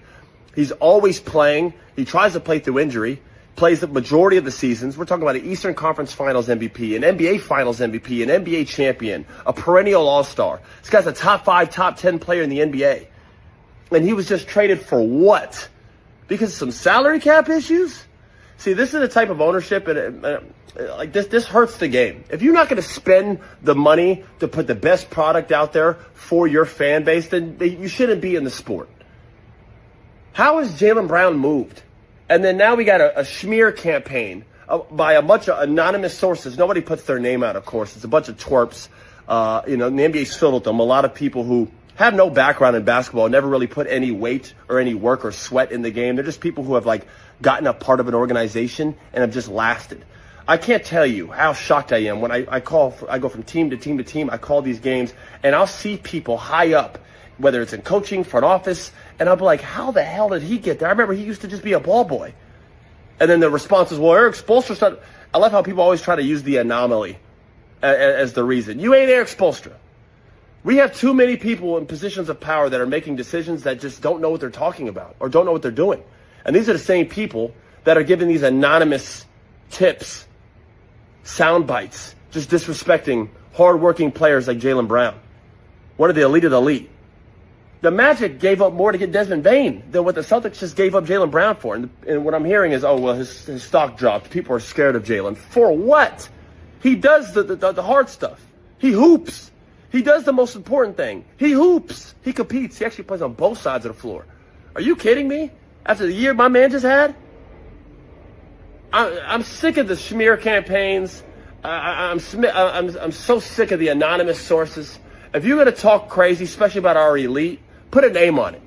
He's always playing. He tries to play through injury. Plays the majority of the seasons. We're talking about an Eastern Conference Finals MVP, an NBA Finals MVP, an NBA champion, a perennial All-Star. This guy's a top 5, top 10 player in the NBA. And he was just traded for what? Because of some salary cap issues? See, this is the type of ownership, and like this hurts the game. If you're not going to spend the money to put the best product out there for your fan base, then you shouldn't be in the sport. How is Jaylen Brown moved? And then now we got a smear campaign by a bunch of anonymous sources. Nobody puts their name out, of course. It's a bunch of twerps. The NBA's filled with them. A lot of people who have no background in basketball, never really put any weight or any work or sweat in the game. They're just people who have gotten a part of an organization and have just lasted. I can't tell you how shocked I am when I go from team to team to team. I call these games and I'll see people high up, whether it's in coaching, front office, and I'll be like, how the hell did he get there? I remember he used to just be a ball boy. And then the response is, well, Eric Spoelstra started. I love how people always try to use the anomaly as the reason. You ain't Eric Spoelstra. We have too many people in positions of power that are making decisions that just don't know what they're talking about or don't know what they're doing. And these are the same people that are giving these anonymous tips, sound bites, just disrespecting hardworking players like Jaylen Brown. One of the elite of the elite. The Magic gave up more to get Desmond Bain than what the Celtics just gave up Jaylen Brown for. And what I'm hearing is, oh, well, his stock dropped. People are scared of Jaylen. For what? He does the hard stuff. He hoops. He does the most important thing. He hoops. He competes. He actually plays on both sides of the floor. Are you kidding me? After the year my man just had? I'm sick of the smear campaigns. I'm so sick of the anonymous sources. If you're going to talk crazy, especially about our elite, put a name on it.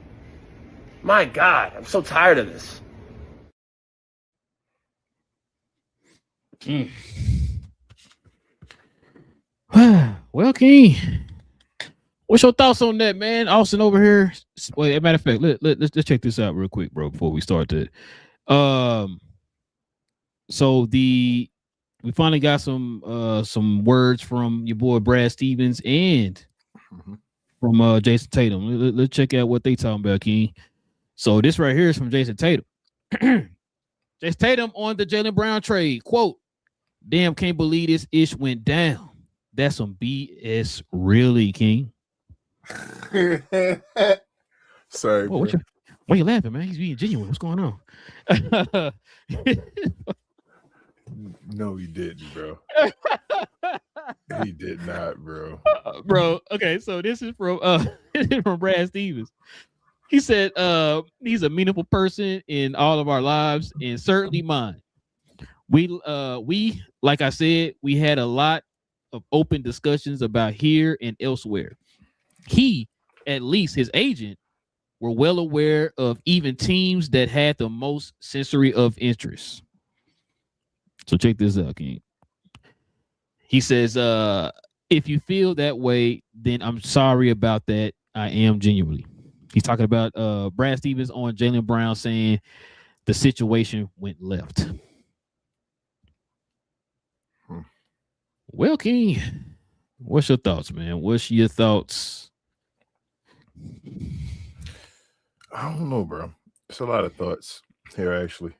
My God, I'm so tired of this. Well, King, what's your thoughts on that, man? Austin over here. Well, as a matter of fact, let's check this out real quick, bro, before we start to. So we finally got some words from your boy Brad Stevens and from Jason Tatum. Let's check out what they talking about, King. So this right here is from Jason Tatum. Let's Tatum on the Jaylen Brown trade. Quote, damn, can't believe this ish went down. That's some BS, really, King. Sorry, Whoa, bro. why you laughing, man? He's being genuine. What's going on? No, he didn't, bro. He did not, bro. Bro, okay, so this is from from Brad Stevens. He said he's a meaningful person in all of our lives and certainly mine. We like I said, we had a lot of open discussions about here and elsewhere. He, at least his agent, were well aware of even teams that had the most sensory of interest. So check this out, King. He says, if you feel that way, then I'm sorry about that. I am genuinely. He's talking about Brad Stevens on Jaylen Brown saying the situation went left. Well, King, what's your thoughts, man? What's your thoughts? I don't know, bro. It's a lot of thoughts here, actually.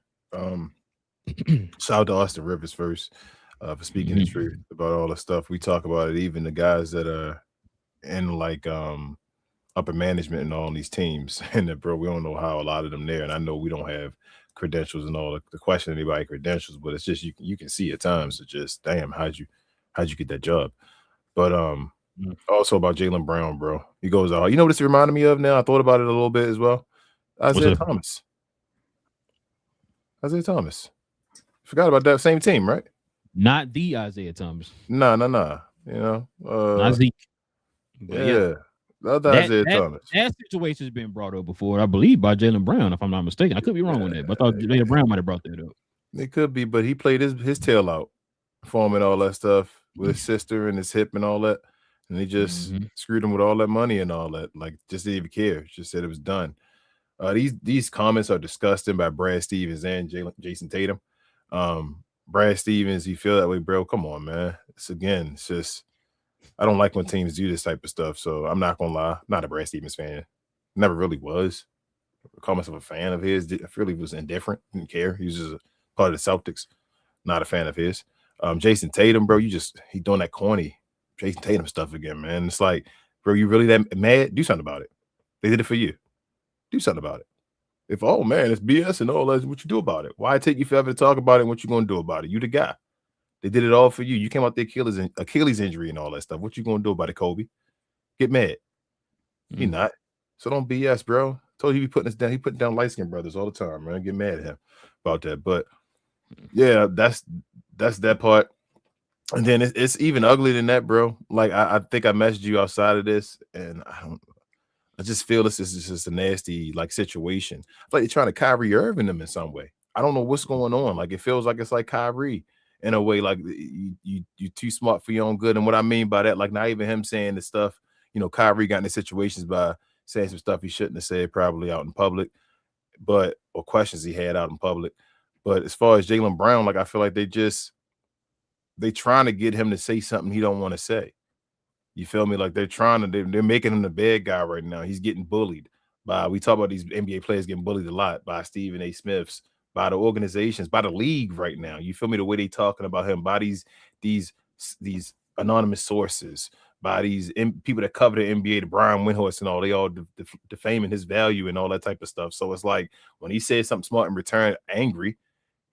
Shout out to Austin Rivers first for speaking the truth about all the stuff. We talk about it, even the guys that are in like upper management and all these teams. And bro, we don't know how a lot of them there. And I know we don't have credentials and all the question anybody credentials, but it's just you can see at times it's just damn, how'd you get that job? But also about Jaylen Brown, bro. He goes, you know what this reminded me of now? I thought about it a little bit as well. Isaiah Thomas. Forgot about that same team, right? Not the Isaiah Thomas. Nah. You know, not Zeke. Yeah. The other Isaiah Thomas. That situation has been brought up before, I believe, by Jaylen Brown, if I'm not mistaken. I could be wrong with that, but I thought Jaylen Brown might have brought that up. It could be, but he played his tail out, forming all that stuff with his sister and his hip and all that. And he just screwed him with all that money and all that. Like, just didn't even care. Just said it was done. These comments are disgusting by Brad Stevens and Jason Tatum. Brad Stevens, you feel that way, bro? Come on, man. It's just I don't like when teams do this type of stuff. So I'm not gonna lie, not a Brad Stevens fan. Never really was. I call myself a fan of his. I feel he was indifferent, didn't care. He was just a part of the Celtics. Not a fan of his. Jason Tatum, bro, he doing that corny Jason Tatum stuff again, man. It's like, bro, you really that mad? Do something about it. They did it for you. Do something about it. If, oh man, it's BS and all that, what you do about it? Why take you forever to talk about it and what you gonna do about it? You the guy. They did it all for you. You came out the Achilles injury and all that stuff. What you gonna do about it, Kobe? Get mad. He not. So don't BS, bro. Told you he putting us down. He putting down light-skinned brothers all the time, man. Get mad at him about that. But yeah, that's that part. And then it's even uglier than that, bro. Like I think I messaged you outside of this, and I just feel this is just a nasty like situation. I feel like you're trying to Kyrie Irving them in some way. I don't know what's going on. Like it feels like it's like Kyrie in a way, like you too smart for your own good. And what I mean by that, like not even him saying the stuff, you know, Kyrie got in the situations by saying some stuff he shouldn't have said probably out in public, or questions he had out in public. But as far as Jaylen Brown, like I feel like they trying to get him to say something he don't want to say. You feel me? Like they're making him the bad guy right now. He's getting bullied we talk about these NBA players getting bullied a lot by Stephen A. Smiths, by the organizations, by the league right now. You feel me? The way they talking about him, by these anonymous sources, by these people that cover the NBA, the Brian Windhorst and all, they all defaming his value and all that type of stuff. So it's like when he says something smart in return,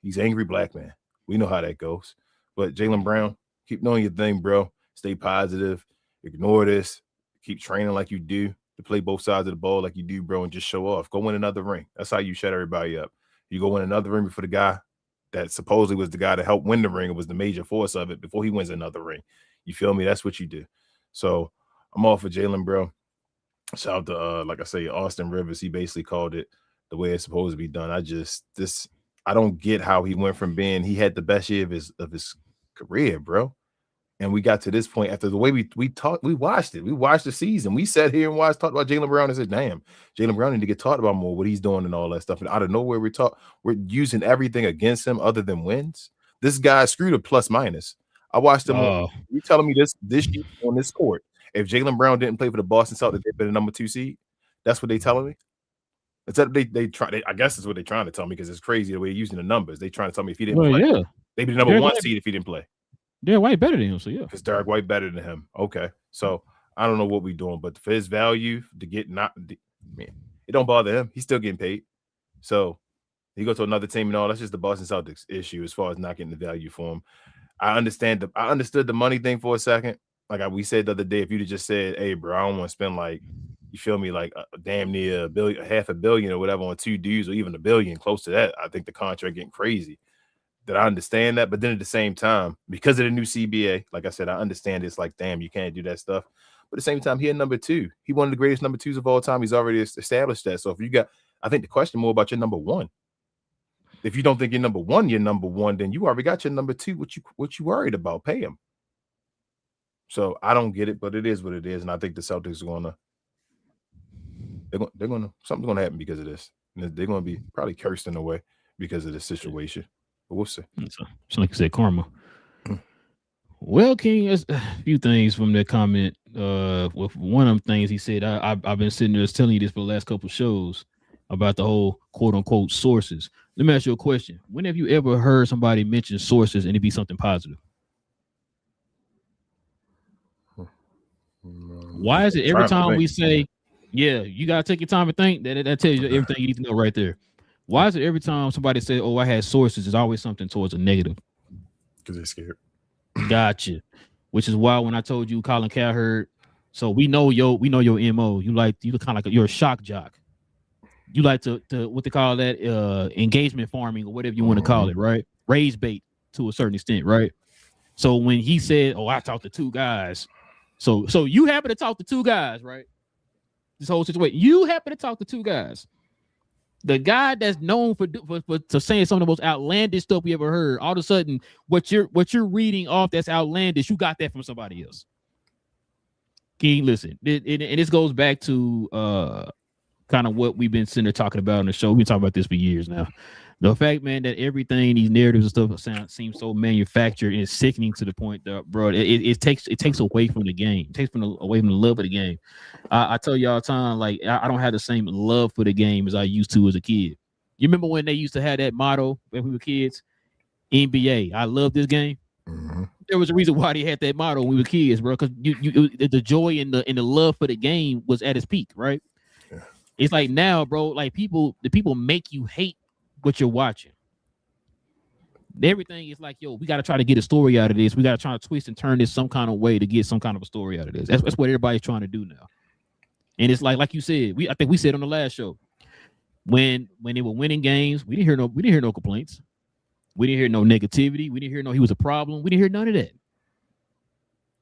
he's angry black man. We know how that goes. But Jaylen Brown, keep knowing your thing, bro. Stay positive. Ignore this. Keep training like you do to play both sides of the ball like you do, bro, and just show off. Go win another ring. That's how you shut everybody up. You go win another ring before the guy that supposedly was the guy to help win the ring and was the major force of it before he wins another ring. You feel me? That's what you do. So I'm all for Jaylen, bro. Shout out to, like I say, Austin Rivers. He basically called it the way it's supposed to be done. I don't get how he went from he had the best year of his career, bro. And we got to this point after the way we watched it. We watched the season. We sat here and talked about Jaylen Brown and said, damn, Jaylen Brown need to get talked about more, what he's doing and all that stuff. And out of nowhere, we're using everything against him other than wins. This guy screwed a plus minus. I watched him. You telling me this year on this court, if Jaylen Brown didn't play for the Boston Celtics, they'd been the number 2 seed? That's what they telling me? Except they try. I guess that's what they're trying to tell me because it's crazy the way they're using the numbers. They trying to tell me if he didn't play, yeah, they'd be the number one seed if he didn't play. Derek White better than him, so yeah. Because Derek White better than him. Okay, so I don't know what we're doing, but for his value to get man, it don't bother him. He's still getting paid. So he go to another team and all. That's just the Boston Celtics issue as far as not getting the value for him. I understood the money thing for a second. Like we said the other day, if you'd have just said, "Hey, bro, I don't want to spend like." You feel me? Like damn near $1 billion, $500 million or whatever on 2 dudes, or even $1 billion, close to that. I think the contract getting crazy. That I understand that, but then at the same time, because of the new CBA, like I said, I understand it's like, damn, you can't do that stuff. But at the same time, he had number 2. He one of the greatest number 2s of all time. He's already established that. So if you got, I think the question more about your number 1. If you don't think you're number 1, then you already got your number 2. What you worried about? Pay him. So I don't get it, but it is what it is, and I think the Celtics are gonna. They're gonna something's gonna happen because of this. They're gonna be probably cursed in a way because of this situation. But we'll see. So like you said, karma. Well, King, there's a few things from that comment. With one of them things he said, I've been sitting there telling you this for the last couple of shows about the whole quote unquote sources. Let me ask you a question. When have you ever heard somebody mention sources and it be something positive? Why is it every time we say, yeah, you gotta take your time and think, that tells you everything you need to know right there? Why is it every time somebody says, "Oh, I had sources," it's always something towards a negative? Because they're scared. Gotcha. Which is why when I told you Colin Cowherd, so we know your MO. You kind of like you're a shock jock. You like to what they call that engagement farming or whatever you want to call it, right? Raise bait to a certain extent, right? So when he said, "Oh, I talked to 2 guys," so you happen to talk to 2 guys, right? This whole situation, you happen to talk to 2 guys. The guy that's known for saying some of the most outlandish stuff we ever heard, all of a sudden, what you're reading off that's outlandish, you got that from somebody else. King, listen, and this goes back to kind of what we've been sitting there talking about on the show. We've been talking about this for years now. The fact, man, that everything, these narratives and stuff seems so manufactured and sickening to the point that, bro, it takes away from the game. It takes away from the love of the game. I tell you all the time, like, I don't have the same love for the game as I used to as a kid. You remember when they used to have that motto when we were kids? NBA, I love this game. Mm-hmm. There was a reason why they had that motto when we were kids, bro, because the joy and the love for the game was at its peak, right? Yeah. It's like now, bro, like the people make you hate what you're watching. Everything is like, yo, we got to try to get a story out of this. We got to try to twist and turn this some kind of way to get some kind of a story out of this. That's what everybody's trying to do now. And it's like you said, I think we said on the last show, when they were winning games, we didn't hear no complaints. We didn't hear no negativity. We didn't hear he was a problem. We didn't hear none of that.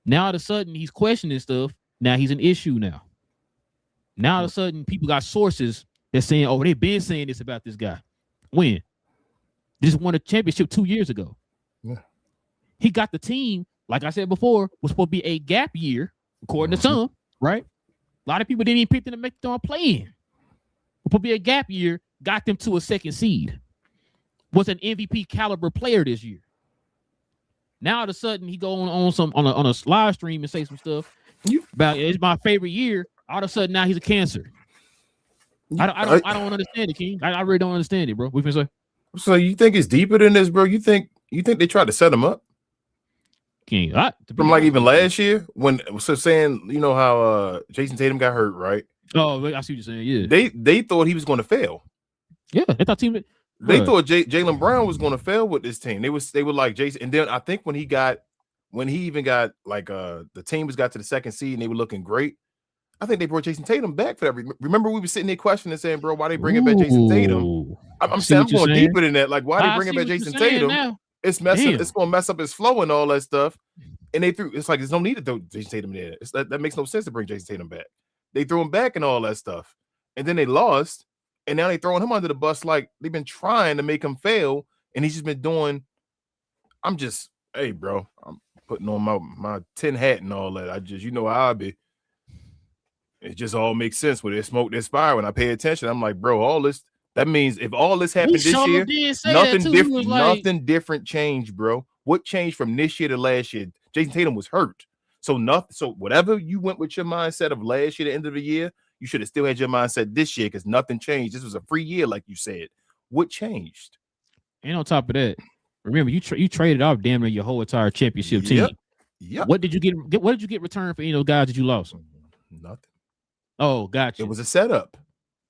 Now all of a sudden he's questioning stuff. Now he's an issue now. Now all of a sudden people got sources that's saying, oh, they've been saying this about this guy. When? This won a championship 2 years ago. Yeah. He got the team, like I said before, was supposed to be a gap year, according to some, right? A lot of people didn't even pick them to make them play in. Supposed to be a gap year, got them to a second seed. Was an MVP caliber player this year. Now all of a sudden he go on a live stream and say some stuff about it's my favorite year. All of a sudden now he's a cancer. I don't understand it, King. I really don't understand it, bro. What you say? So you think it's deeper than this, bro? You think they tried to set him up? King, from like even last year when saying, you know how Jason Tatum got hurt, right? Oh, I see what you're saying. Yeah, they thought he was going to fail. Yeah, they thought thought Jaylen Brown was going to fail with this team. They were like Jason, and then I think when he even got like the team got to the second seed and they were looking great. I think they brought Jason Tatum back for that. Remember, we were sitting there questioning and saying, "Bro, why they bringing back Jason Tatum?" I'm saying I'm going deeper than that. Like, why they bringing back Jason Tatum? Now. It's messing. It's going to mess up his flow and all that stuff. And they threw. It's like there's no need to throw Jason Tatum in there. That makes no sense to bring Jason Tatum back. They threw him back and all that stuff, and then they lost, and now they throwing him under the bus. Like they've been trying to make him fail, and he's just been doing. Hey, bro, I'm putting on my tin hat and all that. You know how I be. It just all makes sense when they smoke this fire. When I pay attention, I'm like, bro, all this. That means if all this happened this year, nothing different. Nothing different changed, bro. What changed from this year to last year? Jason Tatum was hurt, so nothing. So whatever you went with your mindset of last year, the end of the year, You should have still had your mindset this year because nothing changed. This was a free year, like you said. What changed? And on top of that, remember you traded off damn near your whole entire championship team. Yep. What did you get? What did you get returned for any of those guys that you lost? Nothing. Oh, gotcha. It was a setup.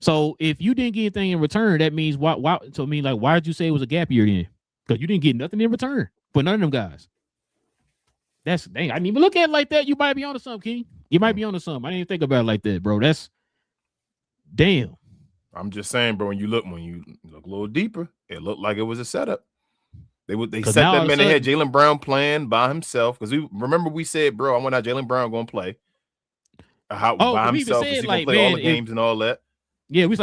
So if you didn't get anything in return, that means why? So I mean, like, why did you say it was a gap year then? Because you didn't get nothing in return for none of them guys. That's dang. I didn't even look at it like that. You might be onto something, King. You might be onto something. I didn't even think about it like that, bro. That's damn. I'm just saying, bro. When you look a little deeper, it looked like it was a setup. They set that man. They had Jaylen Brown playing by himself because we said, bro, I want out Jaylen Brown going to play by himself. He's going to play all the games and all that. Yeah, we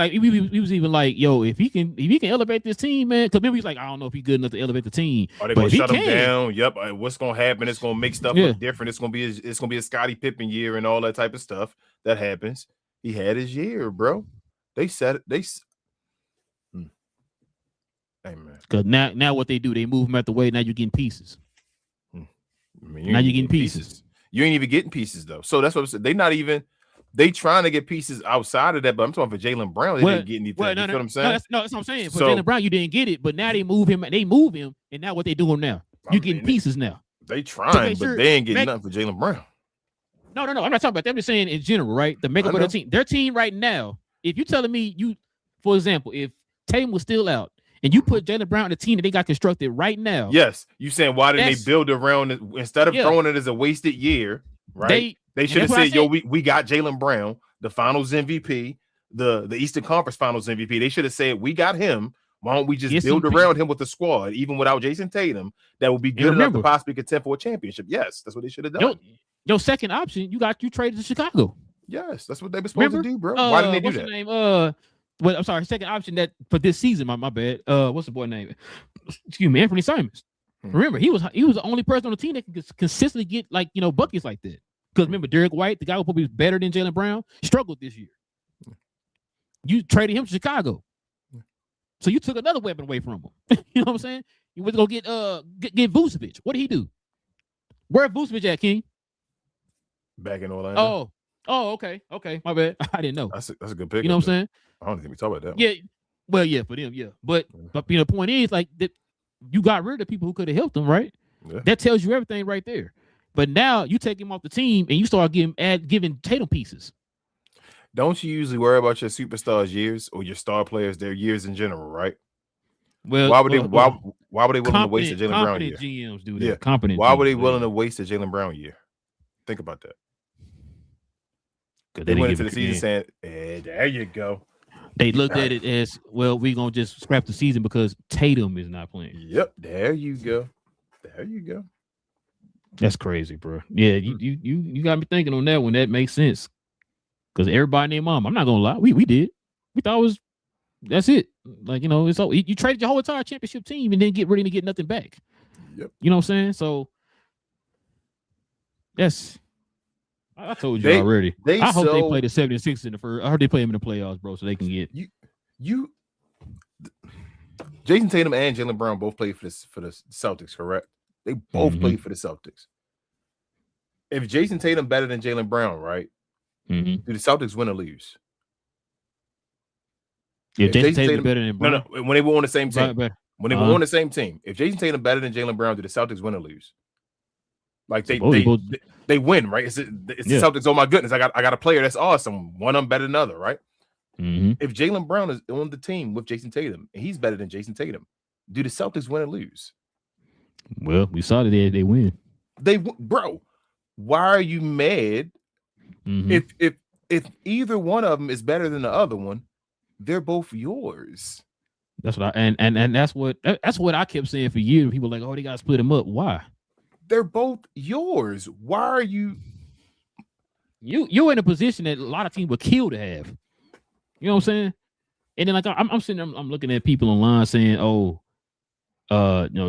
was even like, yo, if he can elevate this team, man. Because maybe he's like, I don't know if he's good enough to elevate the team. Are they going to shut him down? Yep. What's going to happen? It's going to make stuff look different. It's going to be a Scottie Pippen year and all that type of stuff that happens. He had his year, bro. They said it. Hey, man. Because now what they do, they move him out the way. Now you're getting pieces. I mean, now you're getting pieces. You ain't even getting pieces though. So that's what I'm saying. They trying to get pieces outside of that, but I'm talking for Jaylen Brown. They didn't get anything. You know what I'm saying? No, that's what I'm saying. For Jaylen Brown, you didn't get it, but now they move him. They move him, and now what they doing now? You getting pieces now. They trying, but they ain't getting nothing for Jaylen Brown. No. I'm not talking about them. I'm just saying in general, right? The makeup of their team right now. If you're telling me for example, if Tatum was still out and you put Jaylen Brown on the team that they got constructed right now. Yes. You saying why didn't they build around it instead of throwing it as a wasted year, right? They should have said, yo, we got Jaylen Brown, the finals MVP, the Eastern Conference Finals MVP. They should have said, we got him. Why don't we just build around him with the squad, even without Jason Tatum, that would be good enough to possibly contend for a championship? Yes, that's what they should have done. Your second option, you traded to Chicago. Yes, that's what they were supposed to do, bro. Why didn't they do that? Name? I'm sorry, second option that for this season, my bad. What's the boy name? Excuse me, Anthony Simons. Remember, he was the only person on the team that can consistently get buckets like that. Because remember, Derek White, the guy who probably was better than Jaylen Brown, struggled this year. You traded him to Chicago. So you took another weapon away from him. You know what I'm saying? You went to go get Vucevic. What did he do? Where Vucevic at, King? Back in Orlando. Oh, okay. My bad. I didn't know. That's a good pick. You know what I'm saying? I don't think we talk about that. Yeah. Well, yeah, for them, yeah. But the point is, like, that you got rid of the people who could have helped them, right? Yeah. That tells you everything right there. But now you take him off the team and you start giving Tatum pieces. Don't you usually worry about your superstars' years or your star players, their years in general, right? Well, why would they willing to waste a Jaylen Brown year? GMs do that. Yeah. Competent. Why were they willing to waste a Jaylen Brown year? Think about that. They went into the season saying, there you go. They looked at it as, well, we're going to just scrap the season because Tatum is not playing. Yep. There you go. That's crazy, bro. Yeah, you got me thinking on that one. That makes sense. Because everybody named mom. I'm not going to lie. We did. We thought that's it. Like, it's all, you traded your whole entire championship team and then get ready to get nothing back. Yep. You know what I'm saying? So, yes. I told you already. I hope they play the 76 in the first. I heard they play them in the playoffs, bro, so they can get Jason Tatum and Jaylen Brown both played for the Celtics, correct? They both played for the Celtics. If Jason Tatum better than Jaylen Brown, right? Do the Celtics win or lose? If Jason Tatum better than Brown, no, when they were on the same team. Right, when they were on the same team, if Jason Tatum better than Jaylen Brown, do the Celtics win or lose? Like they win, right? It's the Celtics. Oh my goodness, I got a player that's awesome. One of them better than the other, right? If Jaylen Brown is on the team with Jason Tatum and he's better than Jason Tatum, do the Celtics win or lose? Well, we saw that they win. Bro, why are you mad? If either one of them is better than the other one, they're both yours. That's what that's what I kept saying for years. People were like, oh, they gotta split them up. Why? They're both yours. Why are you? You're in a position that a lot of teams would kill to have. You know what I'm saying? And then like I'm sitting there, I'm looking at people online saying, oh,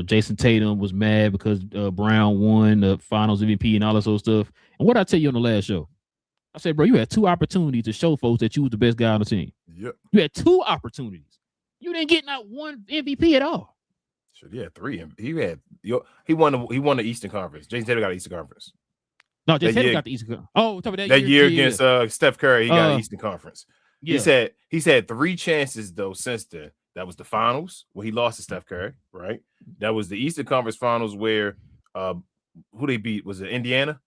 Jason Tatum was mad because Brown won the Finals MVP and all this sort of stuff. And what I tell you on the last show, I said, bro, you had two opportunities to show folks that you was the best guy on the team. Yep. You had two opportunities. You didn't get not one MVP at all. Sure, yeah, three. He won the Eastern Conference. Jason Tatum got the Eastern Conference. No, Jason Tatum year- got the Eastern Conference. Oh, talking about that year yeah. against Steph Curry, he got Eastern Conference. Yeah. He's had 3 chances though since then. That was the finals where he lost to Steph Curry, right? That was the Eastern Conference Finals where who they beat? Was it Indiana?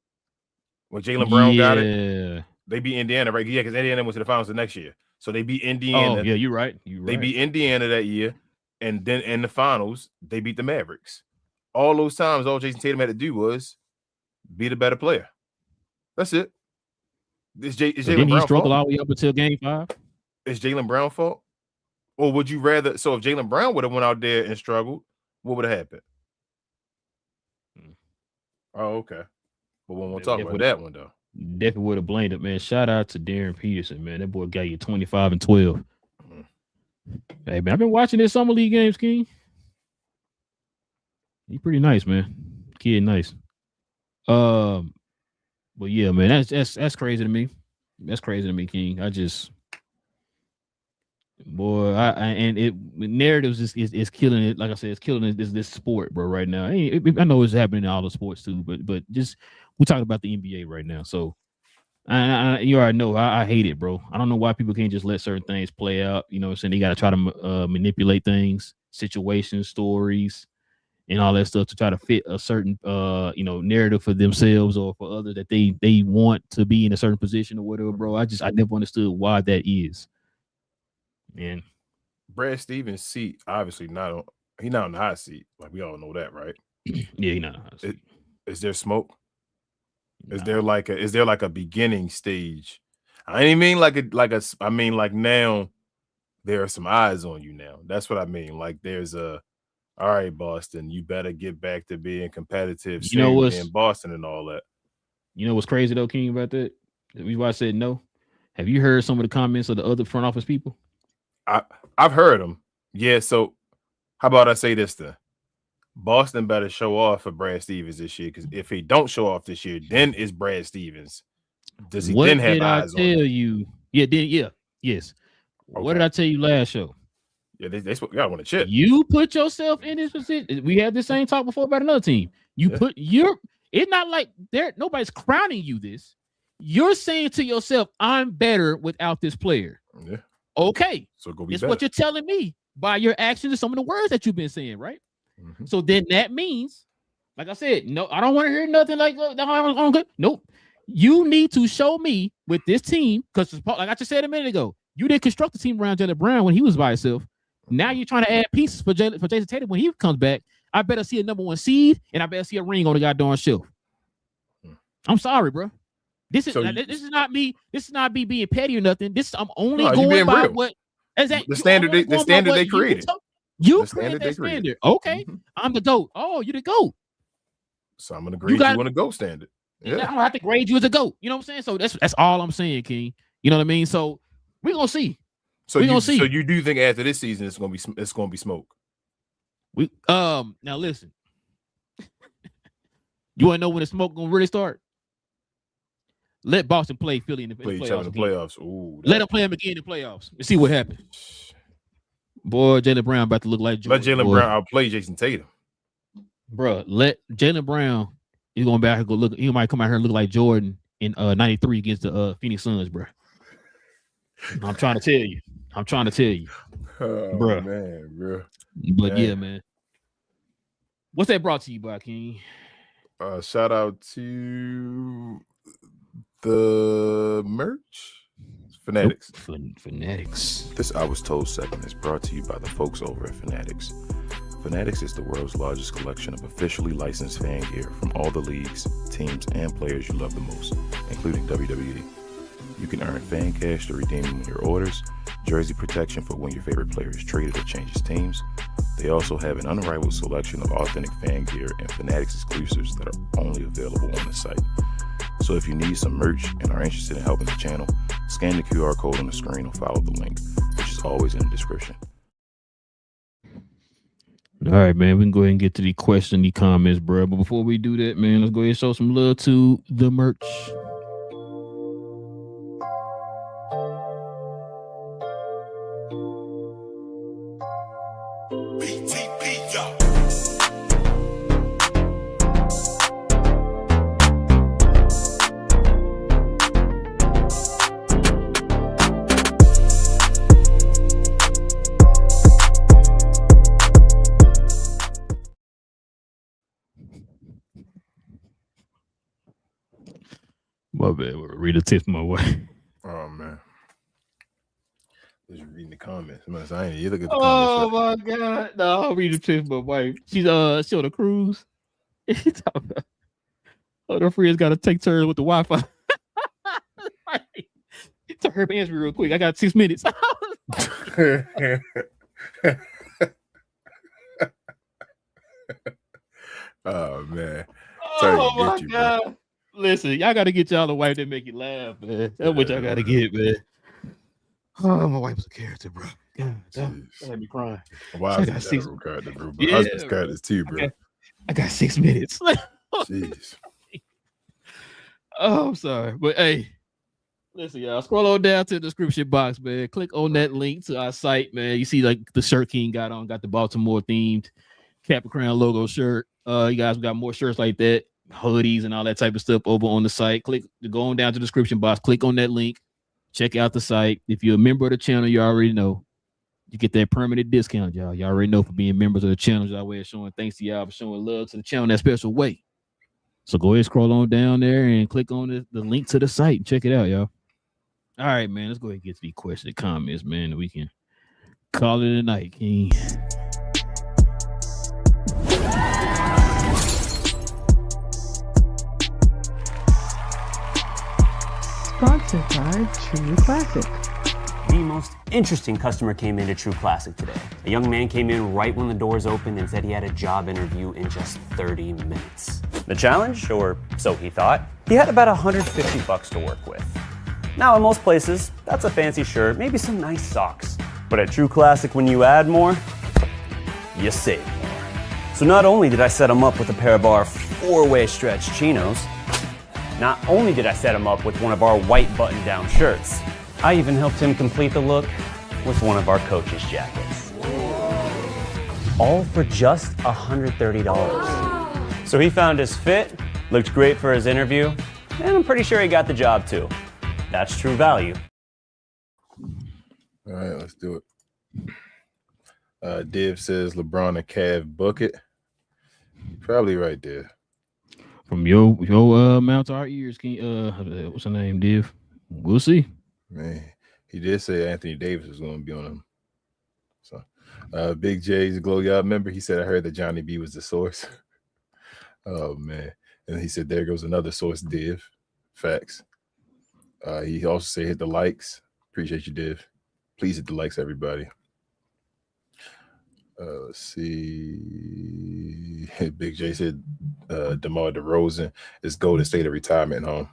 When Jaylen Brown got it? They beat Indiana, right? Yeah, because Indiana went to the finals the next year. So they beat Indiana. Oh, yeah, you're right. They beat Indiana that year, and then in the finals, they beat the Mavericks. All those times, all Jason Tatum had to do was be the better player. That's it. Is Jaylen Brown struggle fault? all the way up until Game 5? Is Jaylen Brown fault? Or would you rather? So if Jaylen Brown would have went out there and struggled, what would have happened? Oh, okay. But we won't talk about that one though. Definitely would have blamed it, man. Shout out to Darren Peterson, man. That boy got you 25 and 12. Hey, man, I've been watching this summer league games, King. He's pretty nice, man. Kid, nice. But yeah, man, that's crazy to me. That's crazy to me, King. Narratives is killing it. Like I said, it's killing this sport, bro. Right now, I know it's happening in all the sports too, but just we're talking about the NBA right now. So, you already know I hate it, bro. I don't know why people can't just let certain things play out. You know what I'm saying? They got to try to manipulate things, situations, stories, and all that stuff to try to fit a certain narrative for themselves or for others that they want to be in a certain position or whatever, bro. I never understood why that is. And Brad Stevens' seat, obviously he's not on the hot seat. Like we all know that, right? Yeah, he's not on the hot seat. Is there smoke? Nah. Is there like a beginning stage? I ain't mean I mean like now there are some eyes on you now. That's what I mean. Like there's all right, Boston, you better get back to being competitive. You know what's in Boston and all that. You know what's crazy though, King, about that? The reason why I said no. Have you heard some of the comments of the other front office people? I've heard them. Yeah, so how about I say this then? Boston better show off for Brad Stevens this year, because if he don't show off this year, then it's Brad Stevens. Does he then have eyes on him? What did I tell you? Yes. Okay. What did I tell you last show? Yeah, they gotta want to chip. You put yourself in this position. We had the same talk before about another team. It's not like nobody's crowning you this. You're saying to yourself, I'm better without this player. Yeah. Okay. So go be it's better. what you're telling me by your actions and some of the words that you've been saying, right? Mm-hmm. So then that means, like I said, no, I don't want to hear nothing like nope. You need to show me with this team, because like I just said a minute ago, you didn't construct the team around Jaylen Brown when he was by himself. Now you're trying to add pieces for Jason Tatum when he comes back. I better see a number 1 seed, and I better see a ring on the goddamn shelf. I'm sorry, bro. This is not me. This is not me being petty or nothing. I'm only going by real. What exactly the standard they created. You created that standard. Okay, I'm the GOAT. Oh, you're the GOAT. So I'm gonna grade you on a GOAT standard. Yeah. I don't have to grade you as a GOAT. You know what I'm saying? So that's all I'm saying, King. You know what I mean? So we're gonna see. So you do think after this season it's gonna be smoke? Now listen. You want to know when the smoke gonna really start? Let Boston play Philly in the playoffs. Ooh, let them play them again in the playoffs and see what happens. Boy, Jaylen Brown about to look like Jordan. Let Jaylen Brown outplay Jason Tatum. Bro, let Jaylen Brown. He's going back and go look. He might come out here and look like Jordan in '93 against the Phoenix Suns, bro. I'm trying to tell you. Oh, bro. Man, bro. But yeah, man. What's that brought to you by, King? Shout out to the merch. Fanatics. Fanatics. This I Was Told segment is brought to you by the folks over at Fanatics. Fanatics is the world's largest collection of officially licensed fan gear from all the leagues, teams, and players you love the most, including WWE. You can earn fan cash to redeem them in your orders, jersey protection for when your favorite player is traded or changes teams. They also have an unrivaled selection of authentic fan gear and Fanatics exclusives that are only available on the site. So if you need some merch and are interested in helping the channel, scan the QR code on the screen or follow the link, which is always in the description. All right, man, we can go ahead and get to the question, the comments, bro. But before we do that, man, let's go ahead and show some love to the merch. My bad. Read a tip my way. Oh man. Just reading the comments. I ain't you look at the Oh comments. my god. No, I'll read a tip my wife. She's on a cruise. Her friends gotta take turns with the Wi-Fi. Tell her answer real quick. I got 6 minutes. Oh man. Oh my god. Bro. Listen, y'all gotta get y'all a wife that make you laugh, man. That's what y'all gotta get, man. Oh, my wife was a character, bro. God, that had me crying. Why is it a character, bro? My husband's characters too, bro. I got 6 minutes. Jeez. Oh, I'm sorry. But hey, listen, y'all. Scroll on down to the description box, man. Click on that link to our site, man. You see, like the shirt King got the Baltimore themed Cap and Crown logo shirt. You guys got more shirts like that, hoodies and all that type of stuff over on the site. Click to go on down to the description box. Click on that link. Check out the site. If you're a member of the channel, you already know you get that permanent discount, y'all. Y'all already know for being members of the channel. Y'all way of showing thanks to y'all for showing love to the channel in that special way. So go ahead, scroll on down there and click on the link to the site and check it out, y'all. All right, man. Let's go ahead and get to these questions and comments, man. We can call it a night, King. Sponsored by True Classic. The most interesting customer came into True Classic today. A young man came in right when the doors opened and said he had a job interview in just 30 minutes. The challenge, or so he thought, he had about $150 to work with. Now in most places, that's a fancy shirt, maybe some nice socks. But at True Classic, when you add more, you save more. So not only did I set him up with a pair of our 4-way stretch chinos, not only did I set him up with one of our white button-down shirts, I even helped him complete the look with one of our coach's jackets. All for just $130. So he found his fit, looked great for his interview, and I'm pretty sure he got the job too. That's true value. All right, let's do it. Div says LeBron and Cav book it. Probably right there. From your mouth to our ears, what's her name, Div? We'll see. Man, he did say Anthony Davis was going to be on him. So, Big J's Glow Yard member, he said, I heard that Johnny B was the source. Oh, man. And he said, there goes another source, Div. Facts. He also said, hit the likes. Appreciate you, Div. Please hit the likes, everybody. Let's see. Big J said DeMar DeRozan is Golden State of retirement home.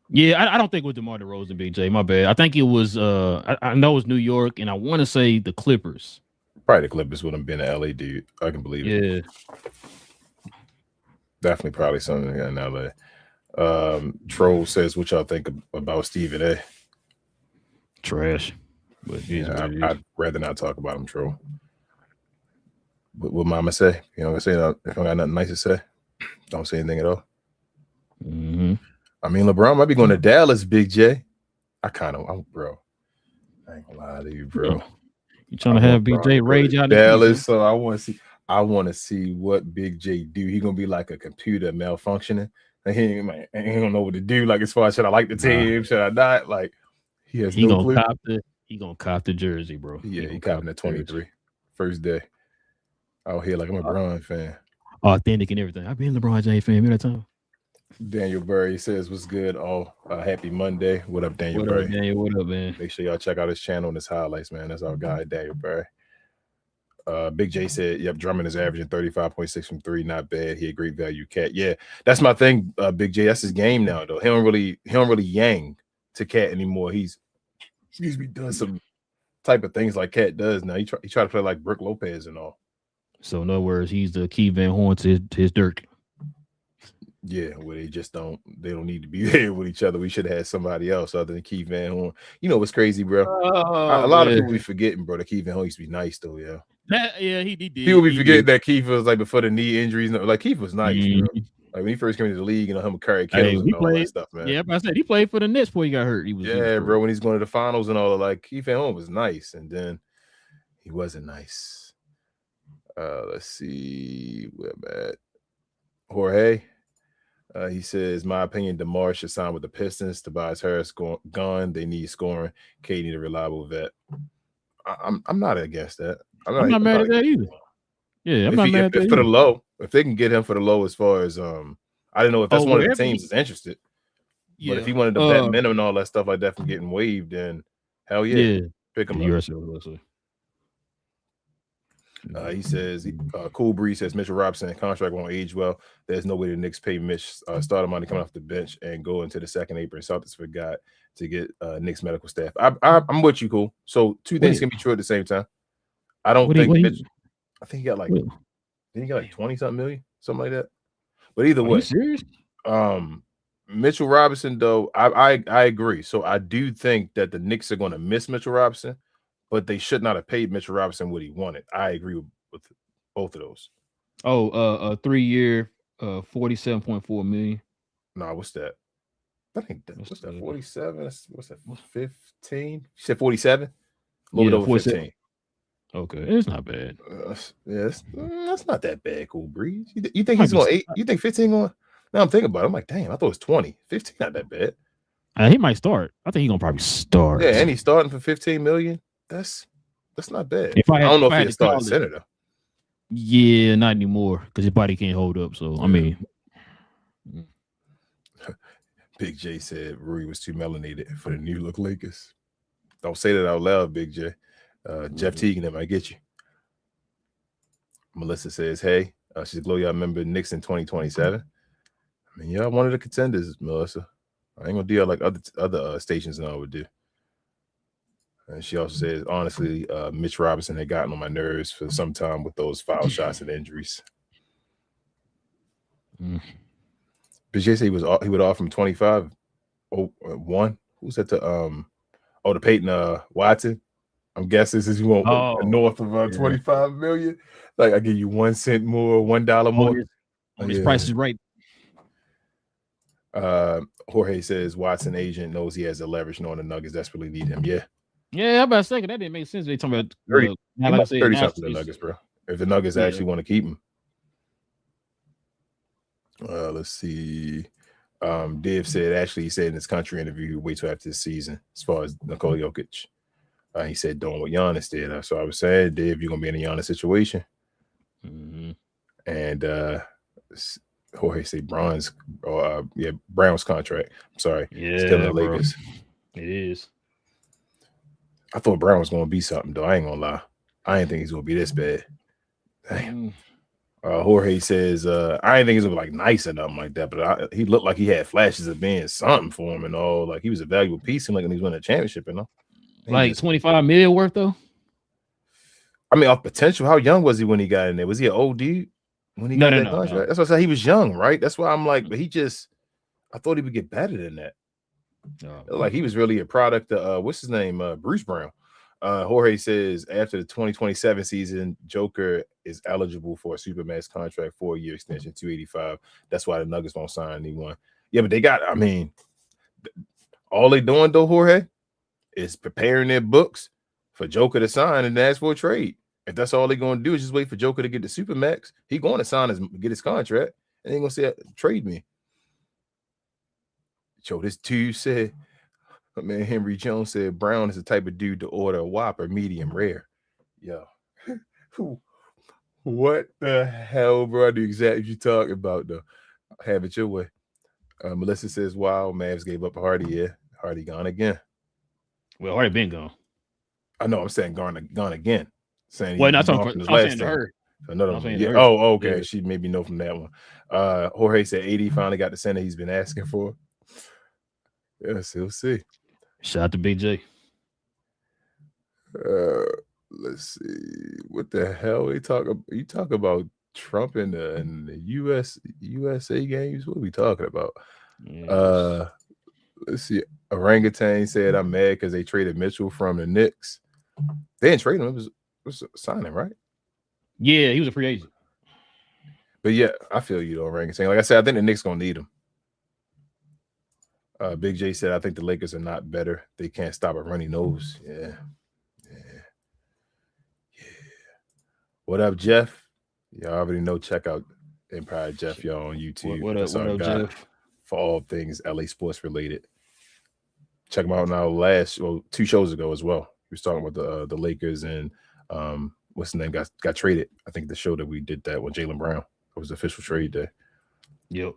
Yeah, I don't think it was DeMar DeRozan, Big J. My bad. I think it was I know it was New York, and I want to say the Clippers. Probably the Clippers would have been an LA dude. I can believe it. Yeah. Definitely probably something in LA. Troll says, what y'all think about Stephen A? Trash. But yeah, I'd rather not talk about him, Troll. What Mama say? You know what I'm saying? If I got nothing nice to say, don't say anything at all. Mm-hmm. I mean, LeBron might be going to Dallas, Big J. Bro. I ain't gonna lie to you, bro. You trying to have Big J rage out in Dallas? So I want to see what Big J do. He gonna be like a computer malfunctioning. Like, he ain't gonna know what to do. Like, as far as should I like the team? Should I not? Like, he has no clue. He gonna cop the jersey, bro. Yeah, he copping at 23. First day. Out here like I'm a LeBron fan. Authentic and everything. I've been a LeBron James fan. Remember that time? Daniel Burry says, what's good? Happy Monday. What up, Daniel Burry? Daniel, what up, man? Make sure y'all check out his channel and his highlights, man. That's our guy, Daniel Burry. Big J said, yep, Drummond is averaging 35.6 from 3. Not bad. He a great value cat. Yeah, that's my thing, Big J. That's his game now, though. He don't really yang to Cat anymore. He's doing some type of things like Cat does now. He try to play like Brooke Lopez and all. So in other words, he's the Keith Van Horn to his Dirk. Yeah, where they don't need to be there with each other. We should have had somebody else other than Keith Van Horn. You know what's crazy, bro? A lot of people be forgetting, bro, that Keith Van Horn used to be nice, though, yeah. He did. People be forgetting that Keith was like before the knee injuries. Like, Keith was nice, bro. Like when he first came into the league, him and Curry Kittles and all that stuff, man. Yeah, I said he played for the Nets before he got hurt. He was bro. When he's going to the finals and all that, like Keith Van Horn was nice, and then he wasn't nice. Let's see, where I'm at. Jorge. He says, my opinion, DeMar should sign with the Pistons. Tobias Harris gone. They need scoring. K need a reliable vet. I'm not against that. I'm not mad at that either. Yeah, I'm not mad at that for the either. low. If they can get him for the low, as far as I don't know if that's one of the teams is interested. Yeah, but if he wanted the vet minimum and all that stuff like that from getting waived, then hell yeah, pick him up. He says, Cool Breeze says Mitchell Robinson contract won't age well. There's no way the Knicks pay Mitch starter money coming off the bench and go into the second apron. Celtics forgot to get Knicks medical staff. I'm with you, Cool. So two things can be true at the same time. I don't think Mitch. I think he got like 20-something million, something like that. But either way, serious? Mitchell Robinson, though, I agree. So I do think that the Knicks are going to miss Mitchell Robinson, but they should not have paid Mitchell Robinson what he wanted. I agree with both of those. A 3-year, $47.4 million. No, what's that? I think what's that? 47? What's that? 15? You said 47? A little bit over 15. Okay, it's not bad. Yes, that's not that bad, Cool Breeze. You think he's going 8? You think 15 going? Now I'm thinking about it. I'm like, damn, I thought it was 20. 15, not that bad. He might start. I think he's gonna probably start. Yeah, and he's starting for $15 million. That's not bad. I don't know if he's starting center though. Yeah, not anymore because his body can't hold up. So I mean, Big J said Rui was too melanated for the New Look Lakers. Don't say that out loud, Big J. Jeff Teague and them, I get you. Melissa says, hey, she's a Glow Y'all member Knicks in 2027. I mean, y'all one of the contenders, Melissa. I ain't gonna do like other stations and all would do. And she also says, honestly, Mitch Robinson had gotten on my nerves for some time with those foul shots and injuries. Big J said he would offer him 25. Oh, one. Who's that to to Peyton Watson? I'm guessing since you want north of 25 million. Like I give you 1 cent more, $1 more. His price is right. Jorge says Watson agent knows he has the leverage knowing the Nuggets desperately need him. Yeah, I'm about to say that didn't make sense. They talking about 30 something the Nuggets, bro. If the Nuggets actually want to keep him. Let's see. Div said actually he said in his country interview he would wait till after this season as far as Nikola Jokic. He said doing what Giannis did. So I was saying, Div, you're gonna be in a Giannis situation. Mm-hmm. And Jorge said Brown's contract. I'm sorry. Yeah, still in the Lakers. It is. I thought Brown was gonna be something though. I ain't gonna lie. I didn't think he's gonna be this bad. Damn. Jorge says, I didn't think he was like nice or nothing like that, but he looked like he had flashes of being something for him and all. Like he was a valuable piece, and like when he was winning a championship, you know. Like 25 million worth though. I mean, off potential. How young was he when he got in there? Was he an old dude when he got that contract? No. That's what I said. He was young, right? That's why I'm like, but I thought he would get better than that. Like he was really a product of what's his name, Bruce Brown. Jorge says after the 2027 season, Joker is eligible for a Supermax contract, 4-year extension, 285. That's why the Nuggets won't sign anyone. Yeah, but they got. I mean, all they doing though, Jorge, is preparing their books for Joker to sign and ask for a trade. If that's all they're going to do is just wait for Joker to get the Supermax, he's going to get his contract, and they're going to say, trade me. Joe, this dude said, man, Henry Jones said Brown is the type of dude to order a Whopper medium rare. Yo, what the hell, bro? I knew exactly what you're talking about, though. Have it your way. Melissa says, wow, Mavs gave up Hardy. Yeah, Hardy gone again. Well, Hardy been gone. I know. I'm saying gone again. Saying well, not talking to her. Another one. Yeah. Oh, okay. Yeah. She made me know from that one. Jorge said 80 finally got the center he's been asking for. Yes, we'll see. Shout out to Big J. Let's see. What the hell you talk about Trump in the USA games? What are we talking about? Yes. Let's see. Orangutan said I'm mad because they traded Mitchell from the Knicks. They didn't trade him. It was a signing, right? Yeah, he was a free agent. But yeah, I feel you though, Orangutan. Like I said, I think the Knicks gonna need him. Big J said, I think the Lakers are not better. They can't stop a runny nose. Yeah. What up, Jeff? You already know. Check out Empire Jeff, y'all on YouTube. What That's up, our guy Jeff? for all things LA sports related. Check him out now. 2 shows ago as well. He was talking about the Lakers and what's the name got traded. I think the show that we did that with Jaylen Brown. It was the official trade day. Yep.